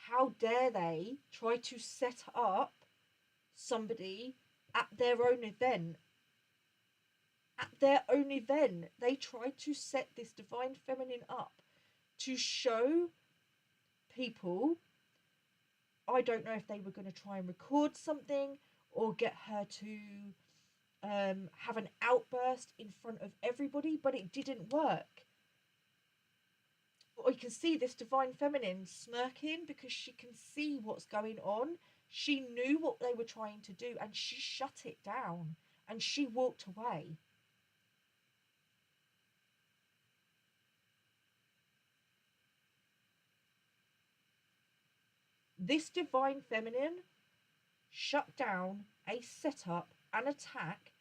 How dare they try to set up somebody at their own event? At their own event, they tried to set this divine feminine up to show people. I don't know if they were going to try and record something or get her to have an outburst in front of everybody, but it didn't work. You can see this divine feminine smirking because she can see what's going on. She knew what they were trying to do, and she shut it down and she walked away. This divine feminine shut down a setup, an attack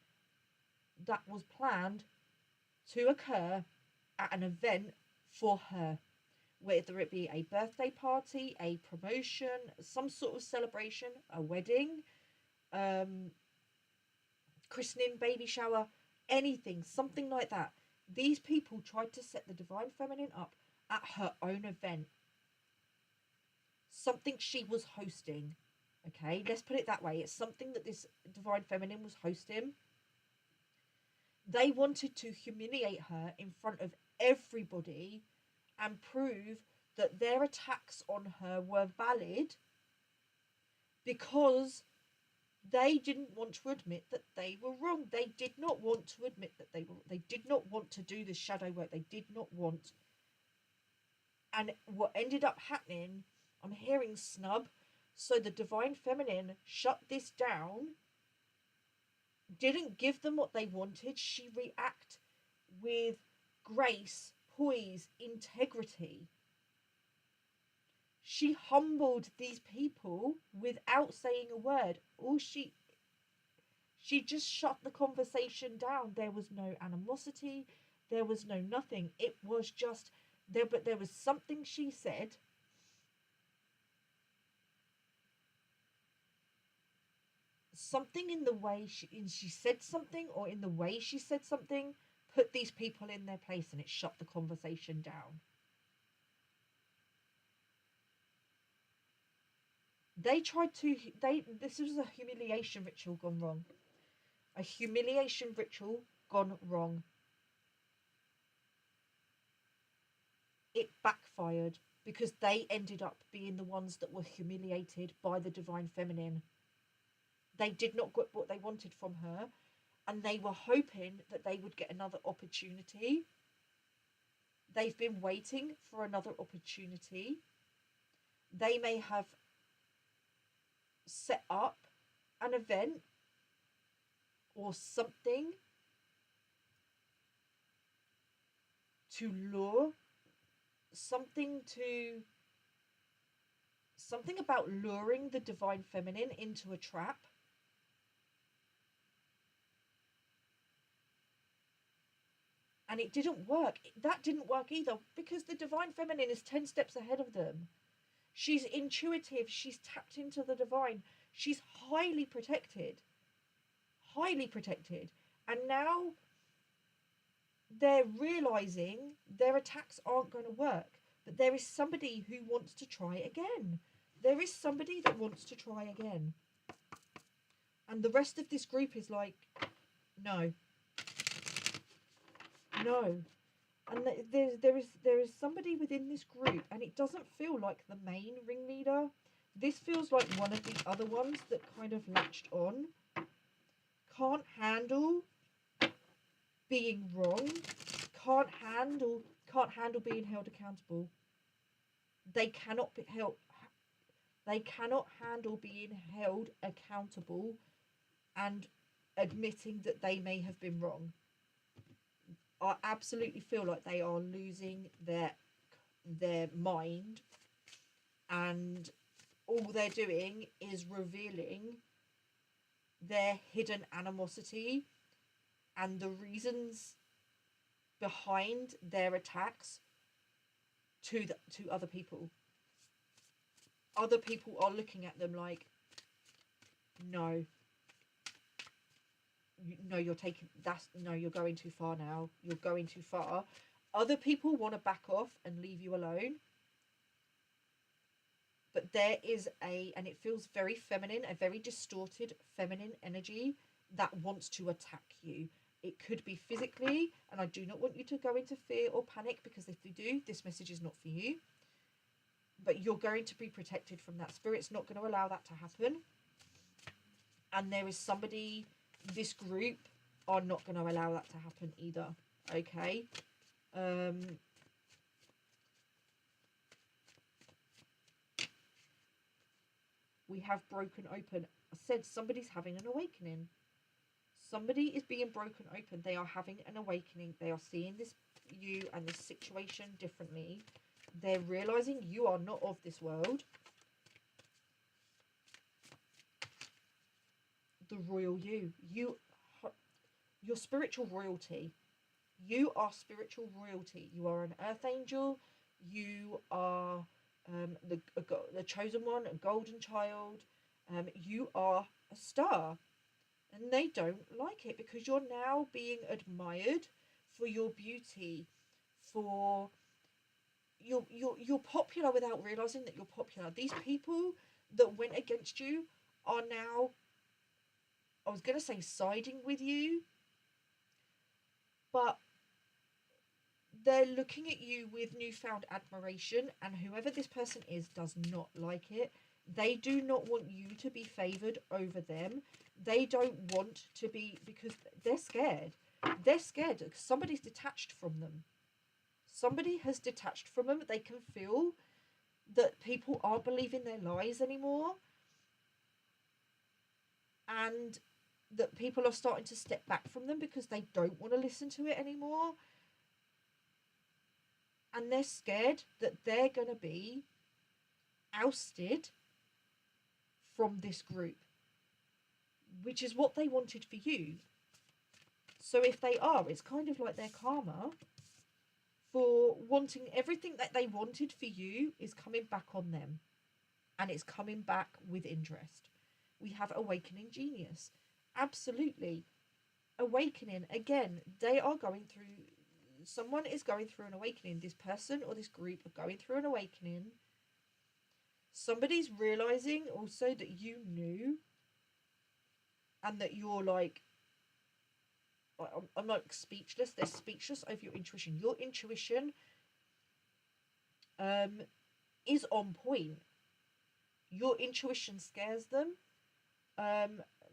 that was planned to occur at an event for her, whether it be a birthday party, a promotion, some sort of celebration, a wedding, christening, baby shower, anything, something like that. These people tried to set the divine feminine up at her own event, something she was hosting. Okay, let's put it that way. It's something that this divine feminine was hosting. They wanted to humiliate her in front of everybody and prove that their attacks on her were valid because they didn't want to admit that they were wrong. They did not want to admit that they did not want to do the shadow work. They did not want. And what ended up happening, I'm hearing snub. So the divine feminine shut this down, didn't give them what they wanted. She reacted with grace, poise, integrity. She humbled these people without saying a word. She just shut the conversation down. There was no animosity. There was no nothing. It was just there, but there was something she said. Something in the way she said something, or in the way she said something, put these people in their place, and it shut the conversation down. They tried to, this was a humiliation ritual gone wrong. A humiliation ritual gone wrong. It backfired because they ended up being the ones that were humiliated by the divine feminine. They did not get what they wanted from her, and they were hoping that they would get another opportunity. They've been waiting for another opportunity. They may have set up an event or something to lure, something to something about luring the divine feminine into a trap. And it didn't work. That didn't work either, because the divine feminine is 10 steps ahead of them. She's intuitive, she's tapped into the divine, she's highly protected. Highly protected. And now they're realizing their attacks aren't going to work. But there is somebody who wants to try again. There is somebody that wants to try again. And the rest of this group is like, no. No. And there is somebody within this group, and it doesn't feel like the main ringleader. This feels like one of the other ones that kind of latched on. Can't handle being wrong. Can't handle being held accountable. They cannot be held. They cannot handle being held accountable and admitting that they may have been wrong. I absolutely feel like they are losing their mind, and all they're doing is revealing their hidden animosity and the reasons behind their attacks to other people. Other people are looking at them like, no, you're taking you're going too far now. You're going too far. Other people want to back off and leave you alone. But there is and it feels very feminine, a very distorted feminine energy that wants to attack you. It could be physically, and I do not want you to go into fear or panic, because if you do, this message is not for you. But you're going to be protected from that. Spirit's not going to allow that to happen. And there is somebody, this group are not going to allow that to happen either. Okay? We have broken open. I said somebody's having an awakening. Somebody is being broken open. They are having an awakening. They are seeing this, you and this situation differently. They're realizing you are not of this world. The royal you. You're spiritual royalty. You are spiritual royalty. You are an earth angel. You are the chosen one, a golden child. You are a star. And they don't like it, because you're now being admired for your beauty, for you're popular without realizing that you're popular. These people that went against you are now, I was going to say, siding with you, but they're looking at you with newfound admiration, and whoever this person is does not like it. They do not want you to be favoured over them. They don't want to be, because they're scared. They're scared because somebody's detached from them. Somebody has detached from them. They can feel that people aren't believing their lies anymore, and that people are starting to step back from them because they don't want to listen to it anymore. And they're scared that they're going to be ousted from this group, which is what they wanted for you. So if they are, it's kind of like their karma for wanting everything that they wanted for you is coming back on them, and it's coming back with interest. We have awakening genius. Absolutely. Awakening. Again, they are going through, someone is going through an awakening. This person or this group are going through an awakening. Somebody's realizing also that you knew, and that you're like, I'm like speechless. They're speechless over your intuition. Your intuition is on point. Your intuition scares them.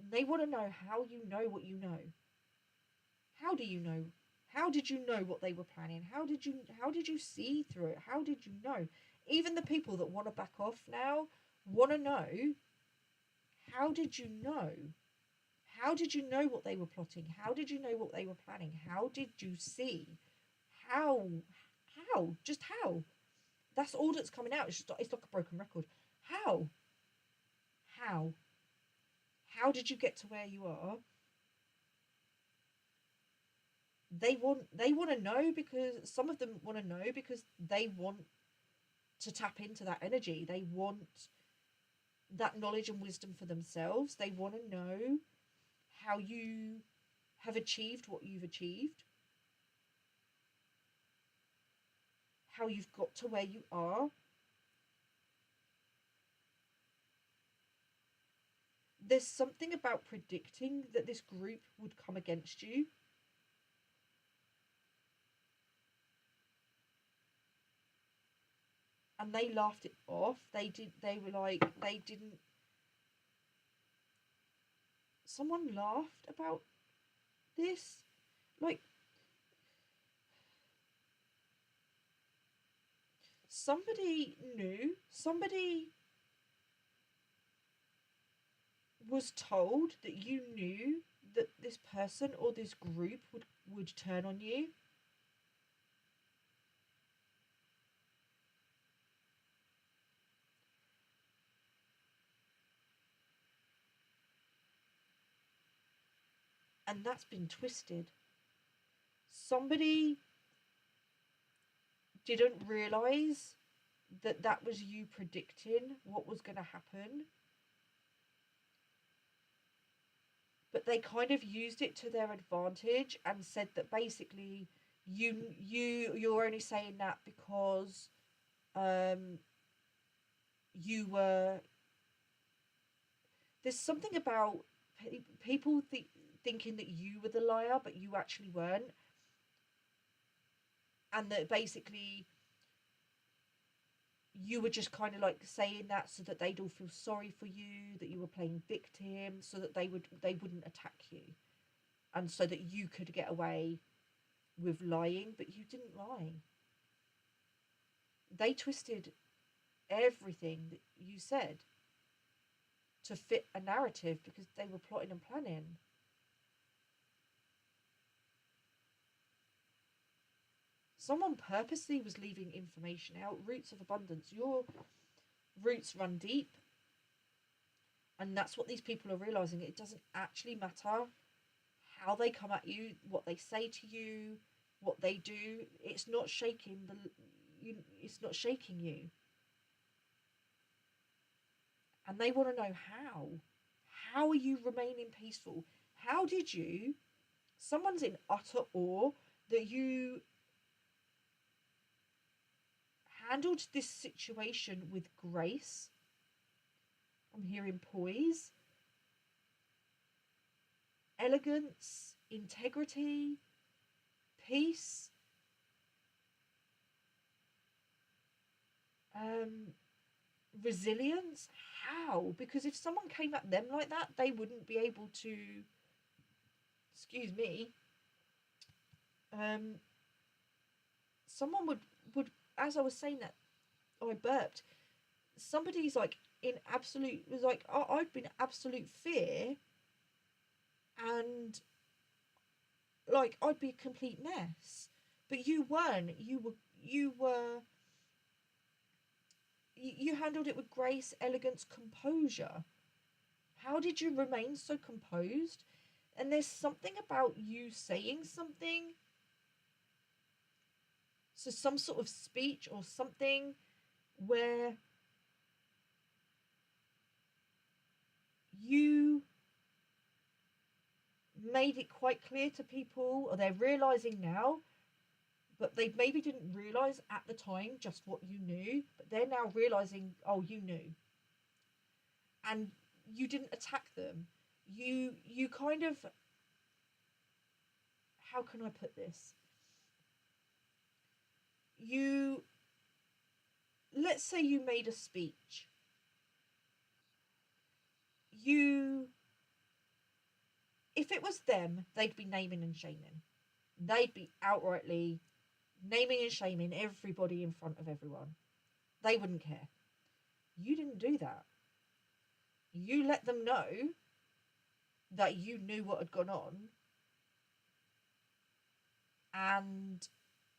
They want to know how you know what you know. How do you know? How did you know what they were planning? How did you see through it? How did you know? Even the people that want to back off now want to know, how did you know? How did you know what they were plotting? How did you know what they were planning? How did you see? How? How? Just how? That's all that's coming out. It's like a broken record. How? How? How did you get to where you are? They want to know, because some of them want to know because they want to tap into that energy. They want that knowledge and wisdom for themselves. They want to know how you have achieved what you've achieved, how you've got to where you are. There's something about predicting that this group would come against you, and they laughed it off. They were like, they didn't. Someone laughed about this, like somebody knew, somebody was told that you knew that this person or this group would turn on you. And that's been twisted. Somebody didn't realize that that was you predicting what was going to happen, but they kind of used it to their advantage and said that basically you're only saying that because um you were, there's something about people thinking that you were the liar but you actually weren't, and that basically you were just kind of like saying that so that they'd all feel sorry for you, that you were playing victim, so that they wouldn't attack you, and so that you could get away with lying. But you didn't lie. They twisted everything that you said to fit a narrative because they were plotting and planning. Someone purposely was leaving information out. Roots of abundance. Your roots run deep. And that's what these people are realizing. It doesn't actually matter how they come at you, what they say to you, what they do. It's not shaking it's not shaking you. And they want to know how. How are you remaining peaceful? How did you? Someone's in utter awe that you handled this situation with grace. I'm hearing poise, elegance, integrity, peace, resilience. How? Because if someone came at them like that, they wouldn't be able to, excuse me, um, someone would, as I was saying that, I burped. Somebody's like in absolute, was like, oh, I've been absolute fear, and like I'd be a complete mess. But you weren't. You handled it with grace, elegance, composure. How did you remain so composed? And there's something about you saying something, so some sort of speech or something where you made it quite clear to people, or they're realizing now, but they maybe didn't realize at the time just what you knew, but they're now realizing, oh, you knew. And you didn't attack them. You kind of, how can I put this? You, let's say you made a speech. You, if it was them, they'd be naming and shaming. They'd be outrightly naming and shaming everybody in front of everyone. They wouldn't care. You didn't do that. You let them know that you knew what had gone on, and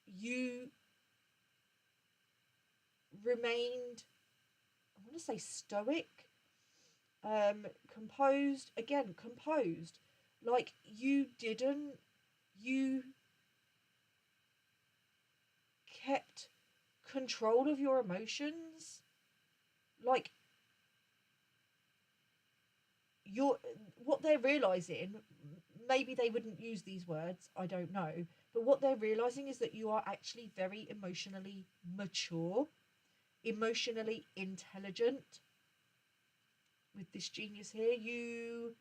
you remained, I want to say stoic, composed, again, composed. Like, you kept control of your emotions. Like, what they're realizing, maybe they wouldn't use these words, I don't know, but what they're realizing is that you are actually very emotionally mature, emotionally intelligent. With this genius here, you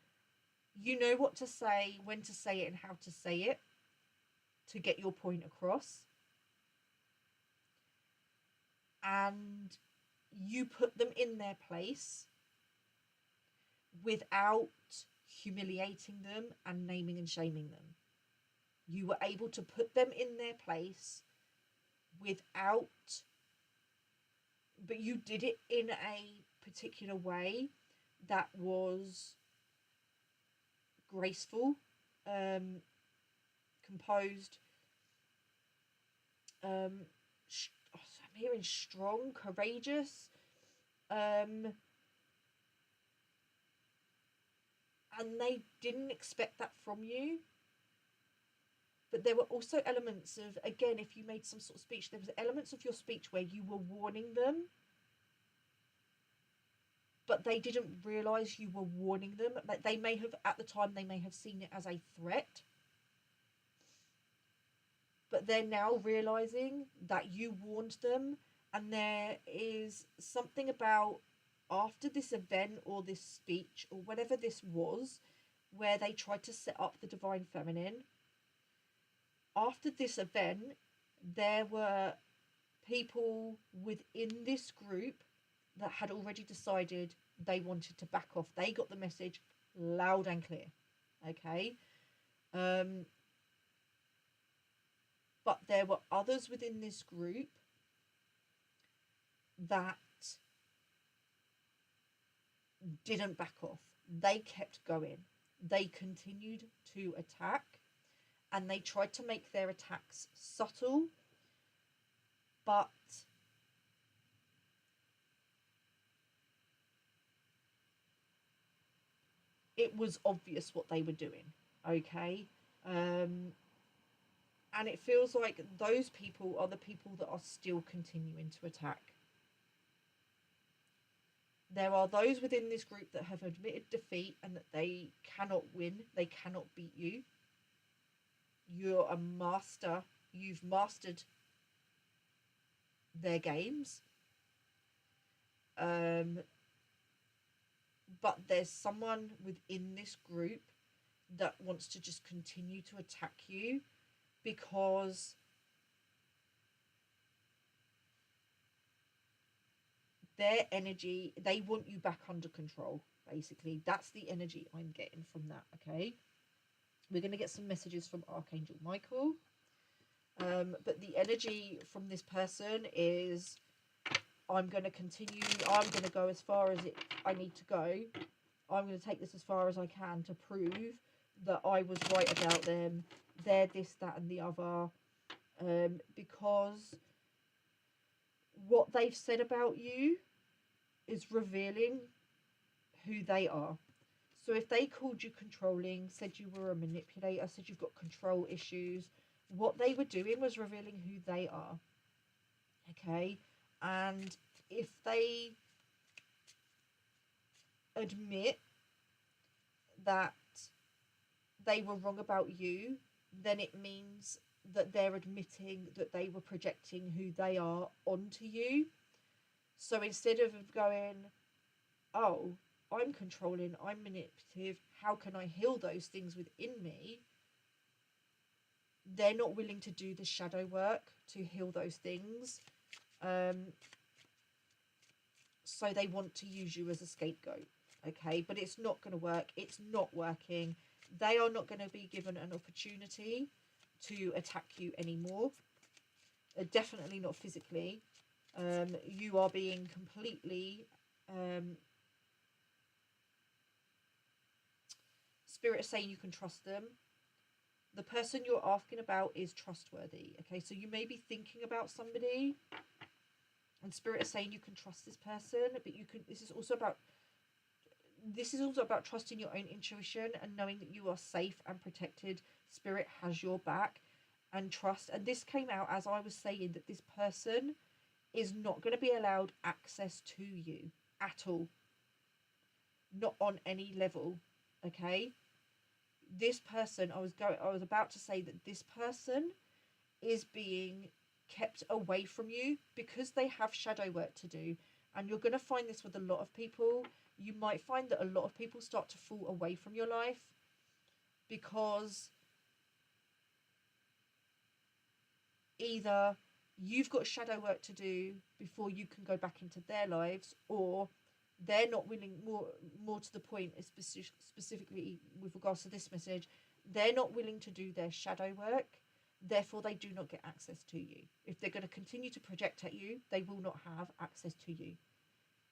know what to say, when to say it, and how to say it to get your point across. And you put them in their place without humiliating them and naming and shaming them. You were able to put them in their place without, but you did it in a particular way that was graceful, composed, I'm hearing strong, courageous, and they didn't expect that from you. But there were also elements of, again, if you made some sort of speech, there was elements of your speech where you were warning them, but they didn't realise you were warning them. Like, they may have, at the time, they may have seen it as a threat, but they're now realising that you warned them. And there is something about, after this event or this speech or whatever this was, where they tried to set up the divine feminine, after this event, there were people within this group that had already decided they wanted to back off. They got the message loud and clear. Okay. But there were others within this group that didn't back off. They kept going. They continued to attack, and they tried to make their attacks subtle, but it was obvious what they were doing. Okay. And it feels like those people are the people that are still continuing to attack. There are those within this group that have admitted defeat and that they cannot win, they cannot beat you. You're a master, you've mastered their games. But there's someone within this group that wants to just continue to attack you because their energy, they want you back under control, basically. That's the energy I'm getting from that, okay? We're going to get some messages from Archangel Michael. But the energy from this person is, I'm going to continue, I'm going to go as far as I need to go. I'm going to take this as far as I can to prove that I was right about them. They're this, that, and the other. Because what they've said about you is revealing who they are. So if they called you controlling, said you were a manipulator, said you've got control issues, what they were doing was revealing who they are. Okay? And if they admit that they were wrong about you, then it means that they're admitting that they were projecting who they are onto you. So instead of going, oh, I'm controlling, I'm manipulative, how can I heal those things within me? They're not willing to do the shadow work to heal those things. So they want to use you as a scapegoat. Okay, but it's not going to work. It's not working. They are not going to be given an opportunity to attack you anymore. Definitely not physically. You are being completely Spirit is saying you can trust them. The person you're asking about is trustworthy. Okay, so you may be thinking about somebody, and Spirit is saying you can trust this person, but you can. This is also about trusting your own intuition and knowing that you are safe and protected. Spirit has your back, and trust. And this came out as I was saying, that this person is not going to be allowed access to you at all, not on any level. Okay, this person, I was about to say that this person is being kept away from you because they have shadow work to do. And you're going to find this with a lot of people. You might find that a lot of people start to fall away from your life because either you've got shadow work to do before you can go back into their lives, or they're not willing, more to the point, specifically with regards to this message, they're not willing to do their shadow work, therefore they do not get access to you. If they're going to continue to project at you, they will not have access to you.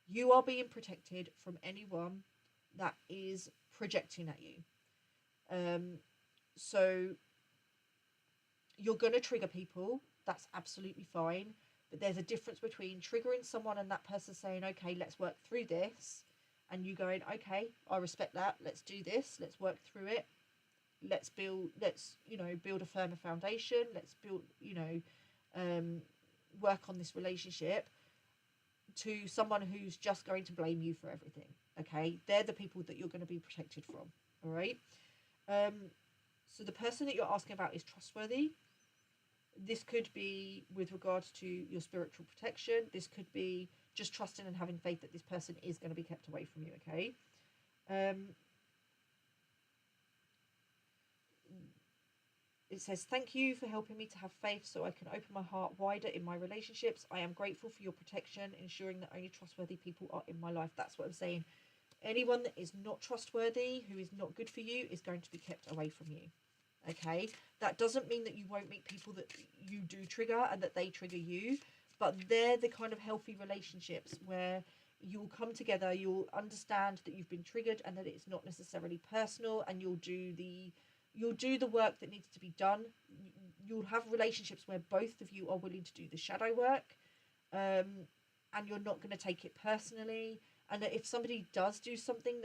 You are being protected from anyone that is projecting at you. So you're going to trigger people, that's absolutely fine. But there's a difference between triggering someone and that person saying, okay, let's work through this, and you going, okay, I respect that, let's do this, let's work through it, let's build a firmer foundation, let's build, work on this relationship, to someone who's just going to blame you for everything. Okay, they're the people that you're going to be protected from. All right. So the person that you're asking about is trustworthy. This could be with regards to your spiritual protection. This could be just trusting and having faith that this person is going to be kept away from you. Okay. It says, thank you for helping me to have faith so I can open my heart wider in my relationships. I am grateful for your protection, ensuring that only trustworthy people are in my life. That's what I'm saying. Anyone that is not trustworthy, who is not good for you, is going to be kept away from you. Okay, that doesn't mean that you won't meet people that you do trigger and that they trigger you, but they're the kind of healthy relationships where you'll come together, you'll understand that you've been triggered and that it's not necessarily personal, and you'll do the work that needs to be done. You'll have relationships where both of you are willing to do the shadow work, and you're not going to take it personally, and that if somebody does do something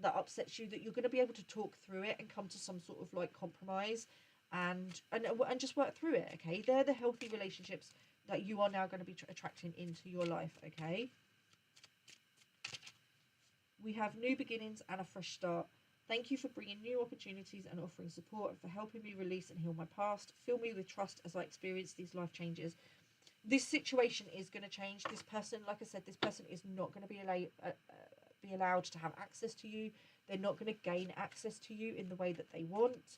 that upsets you, that you're going to be able to talk through it and come to some sort of like compromise and just work through it. Okay, they're the healthy relationships that you are now going to be attracting into your life. Okay, we have new beginnings and a fresh start. Thank you for bringing new opportunities and offering support, and for helping me release and heal my past. Fill me with trust as I experience these life changes. This situation is going to change. This person, like I said, this person is not going to be allowed to have access to you. They're not going to gain access to you in the way that they want.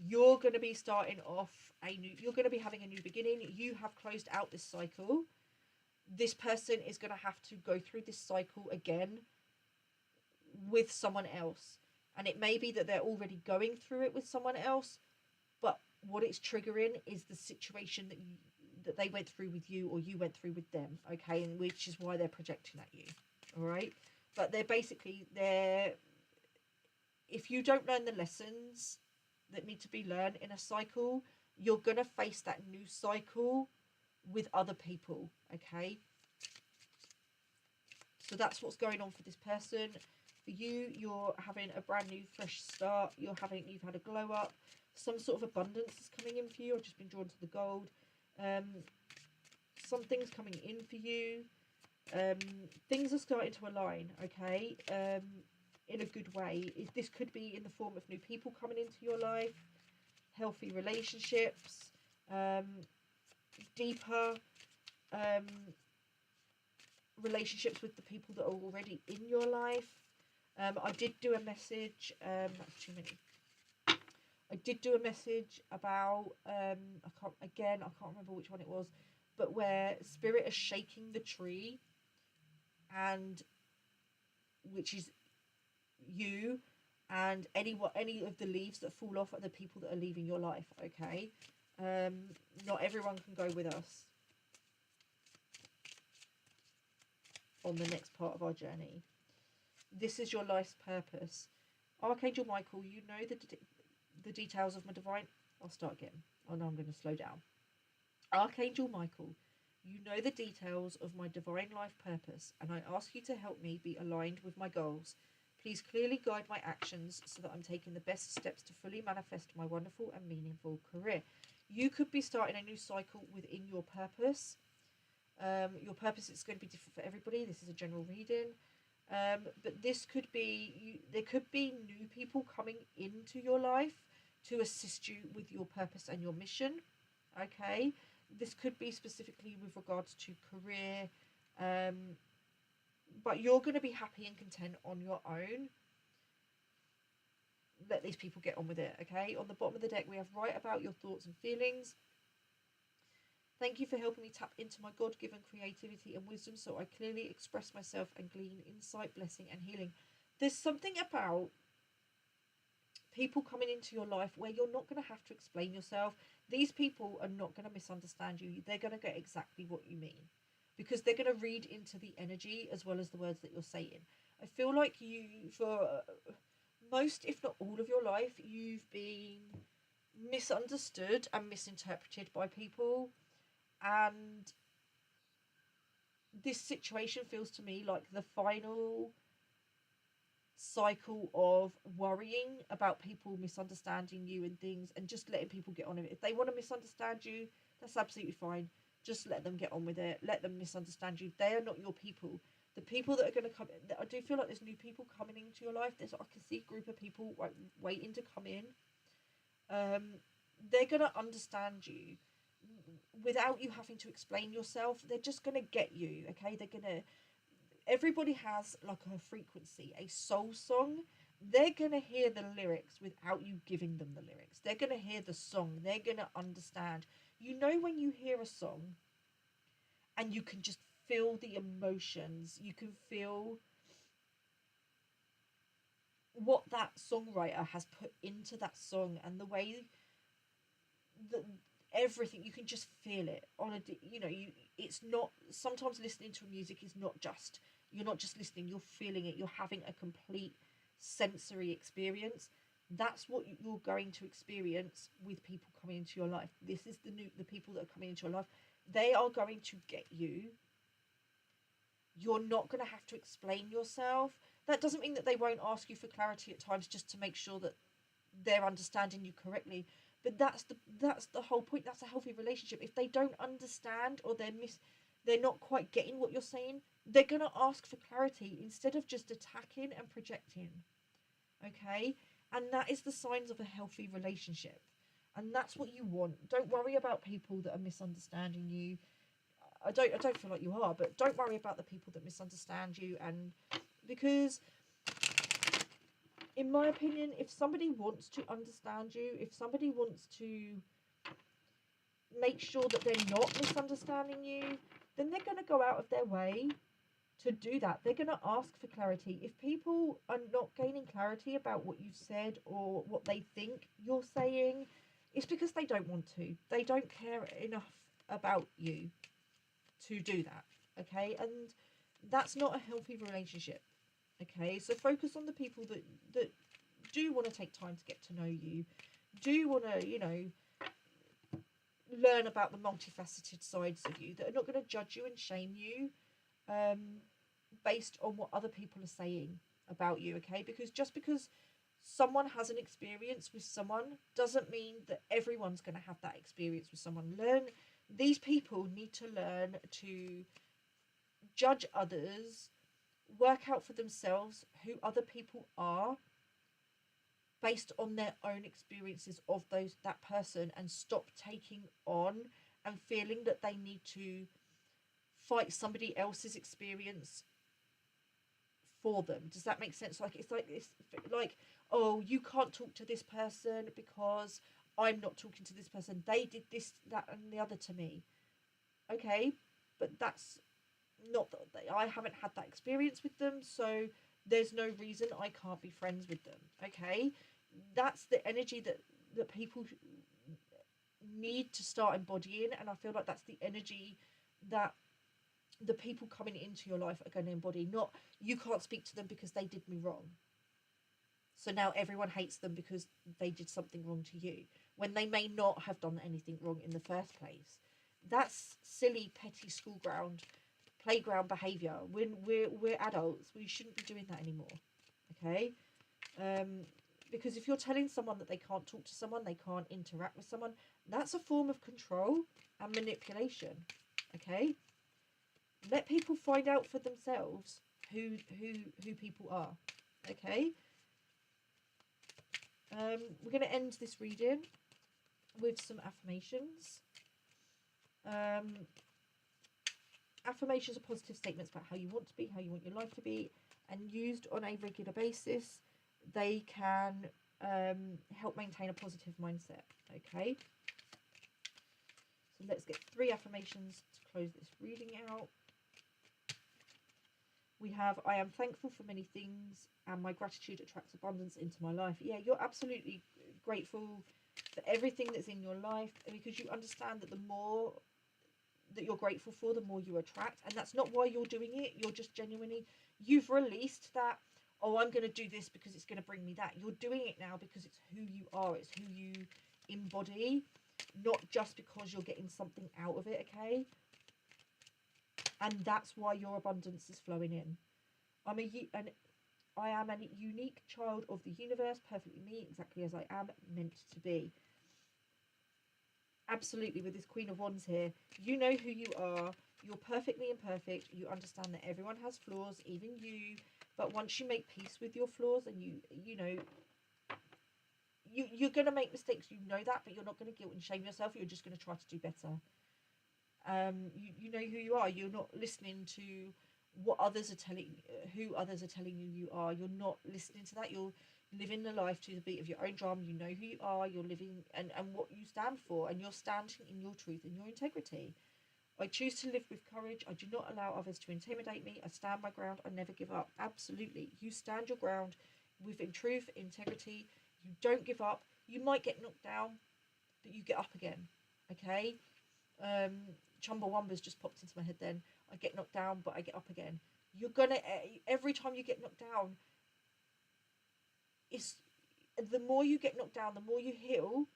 You're going to be starting off you're going to be having a new beginning. You have closed out this cycle. This person is going to have to go through this cycle again with someone else. And it may be that they're already going through it with someone else, but what it's triggering is the situation that they went through with you, or you went through with them. Okay, and which is why they're projecting at you. All right, but if you don't learn the lessons that need to be learned in a cycle, you're going to face that new cycle with other people. Okay, so that's what's going on for this person. For you, you're having a brand new fresh start. You've had a glow up. Some sort of abundance is coming in for you. I've just been drawn to the gold. Something's coming in for you. Things are starting to align. Okay, in a good way. This could be in the form of new people coming into your life, healthy relationships, deeper relationships with the people that are already in your life. I did do a message, that's too many. I did do a message about, I can't remember which one it was, but where Spirit is shaking the tree, and which is you, and any of the leaves that fall off are the people that are leaving your life. Okay, not everyone can go with us on the next part of our journey. This is your life's purpose. Archangel Michael, you know the details of my divine. I'll start again. Oh no, I'm going to slow down. Archangel Michael, you know the details of my divine life purpose, and I ask you to help me be aligned with my goals. Please clearly guide my actions so that I'm taking the best steps to fully manifest my wonderful and meaningful career. You could be starting a new cycle within your purpose. Your purpose is going to be different for everybody. This is a general reading. But this could be there could be new people coming into your life to assist you with your purpose and your mission. Okay, this could be specifically with regards to career, but you're going to be happy and content on your own. Let these people get on with it. Okay, on the bottom of the deck we have write about your thoughts and feelings. Thank you for helping me tap into my God-given creativity and wisdom so I clearly express myself and glean insight, blessing and healing. There's something about people coming into your life where you're not going to have to explain yourself. These people are not going to misunderstand you. They're going to get exactly what you mean because they're going to read into the energy as well as the words that you're saying. I feel like you, for most, if not all of your life, you've been misunderstood and misinterpreted by people. And this situation feels to me like the final cycle of worrying about people misunderstanding you and things and just letting people get on with it. If they want to misunderstand you, that's absolutely fine. Just let them get on with it. Let them misunderstand you. They are not your people. The people that are going to come in, I do feel like there's new people coming into your life. I can see a group of people waiting to come in. They're going to understand you without you having to explain yourself. They're just going to get you. Okay, they're going to, everybody has like a frequency, a soul song. They're going to hear the lyrics without you giving them the lyrics. They're going to hear the song. They're going to understand. You know, when you hear a song and you can just feel the emotions, you can feel what that songwriter has put into that song and the way that everything, you can just feel it on a, you know, it's not, sometimes listening to music is not just, you're not just listening, you're feeling it, you're having a complete sensory experience. That's what you're going to experience with people coming into your life. This is the people that are coming into your life. They are going to get you. You're not going to have to explain yourself. That doesn't mean that they won't ask you for clarity at times just to make sure that they're understanding you correctly. But that's the whole point. That's a healthy relationship. If they don't understand or they're not quite getting what you're saying, they're going to ask for clarity instead of just attacking and projecting. Okay? And that is the signs of a healthy relationship. And that's what you want. Don't worry about people that are misunderstanding you. I don't feel like you are, but don't worry about the people that misunderstand you. And because, in my opinion, if somebody wants to understand you, if somebody wants to make sure that they're not misunderstanding you, then they're going to go out of their way to do that. They're going to ask for clarity. If people are not gaining clarity about what you've said or what they think you're saying, it's because they don't want to. They don't care enough about you to do that. Okay? And that's not a healthy relationship. Okay? So focus on the people that do want to take time to get to know you, do want to, you know, learn about the multifaceted sides of you, that are not going to judge you and shame you based on what other people are saying about you. Okay? Because just because someone has an experience with someone doesn't mean that everyone's going to have that experience with someone. These people need to learn to judge others, work out for themselves who other people are based on their own experiences of that person, and stop taking on and feeling that they need to fight somebody else's experience for them. Does that make sense? Like, it's like, oh, you can't talk to this person because I'm not talking to this person. They did this, that, and the other to me. Okay, but that's not that I haven't had that experience with them, so there's no reason I can't be friends with them. Okay, that's the energy that people need to start embodying, and I feel like that's the energy that the people coming into your life are going to embody, not you can't speak to them because they did me wrong. So now everyone hates them because they did something wrong to you, when they may not have done anything wrong in the first place. That's silly, petty playground behaviour. We're adults. We shouldn't be doing that anymore. Okay? Because if you're telling someone that they can't talk to someone, they can't interact with someone, that's a form of control and manipulation. Okay? Let people find out for themselves who people are. Okay? We're going to end this reading with some affirmations. Affirmations are positive statements about how you want to be, how you want your life to be, and used on a regular basis, they can help maintain a positive mindset. Okay? So let's get 3 affirmations to close this reading out. We have, I am thankful for many things and my gratitude attracts abundance into my life. Yeah, you're absolutely grateful for everything that's in your life, because you understand that the more that you're grateful for, the more you attract. And that's not why you're doing it. You're just genuinely, you've released that, oh, I'm going to do this because it's going to bring me that. You're doing it now because it's who you are. It's who you embody, not just because you're getting something out of it, okay? And that's why your abundance is flowing in. I am a unique child of the universe, perfectly me, exactly as I am meant to be. Absolutely, with this Queen of Wands here, you know who you are. You're perfectly imperfect. You understand that everyone has flaws, even you. But once you make peace with your flaws, and you know, you're going to make mistakes. You know that, but you're not going to guilt and shame yourself. You're just going to try to do better. You know who you are. You're not listening to what others are telling, who others are telling you are. You're not listening to that. You're living the life to the beat of your own drum. You know who you are. You're living and what you stand for, and you're standing in your truth and your integrity. I choose to live with courage. I do not allow others to intimidate me. I stand my ground. I never give up. Absolutely, you stand your ground with truth, integrity. You don't give up. You might get knocked down, but you get up again. Okay. Chumbawamba's just popped into my head then. I get knocked down, but I get up again. You're gonna, every time you get knocked down, it's, the more you get knocked down, the more you heal.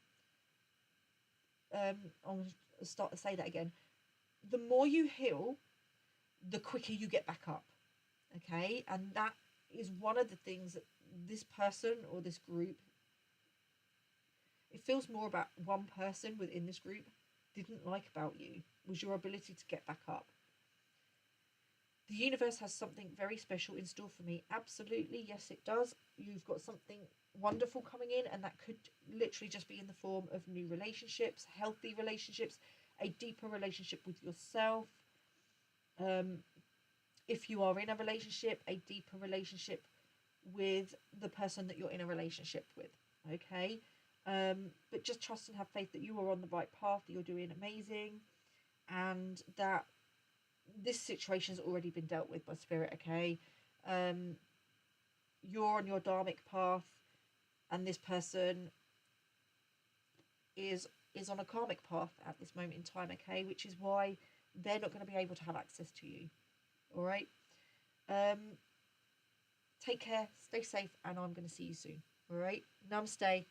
I'll start to say that again. The more you heal, the quicker you get back up. Okay? And that is one of the things that this person or this group, it feels more about one person within this group didn't like about you, was your ability to get back up. The universe has something very special in store for me. Absolutely, yes, it does. You've got something wonderful coming in, and that could literally just be in the form of new relationships, healthy relationships, a deeper relationship with yourself. If you are in a relationship, a deeper relationship with the person that you're in a relationship with. Okay? But just trust and have faith that you are on the right path, that you're doing amazing, and that this situation has already been dealt with by spirit. Okay, you're on your dharmic path, and this person is on a karmic path at this moment in time. Okay, which is why they're not going to be able to have access to you. All right. Take care, stay safe, and I'm going to see you soon. All right. Namaste.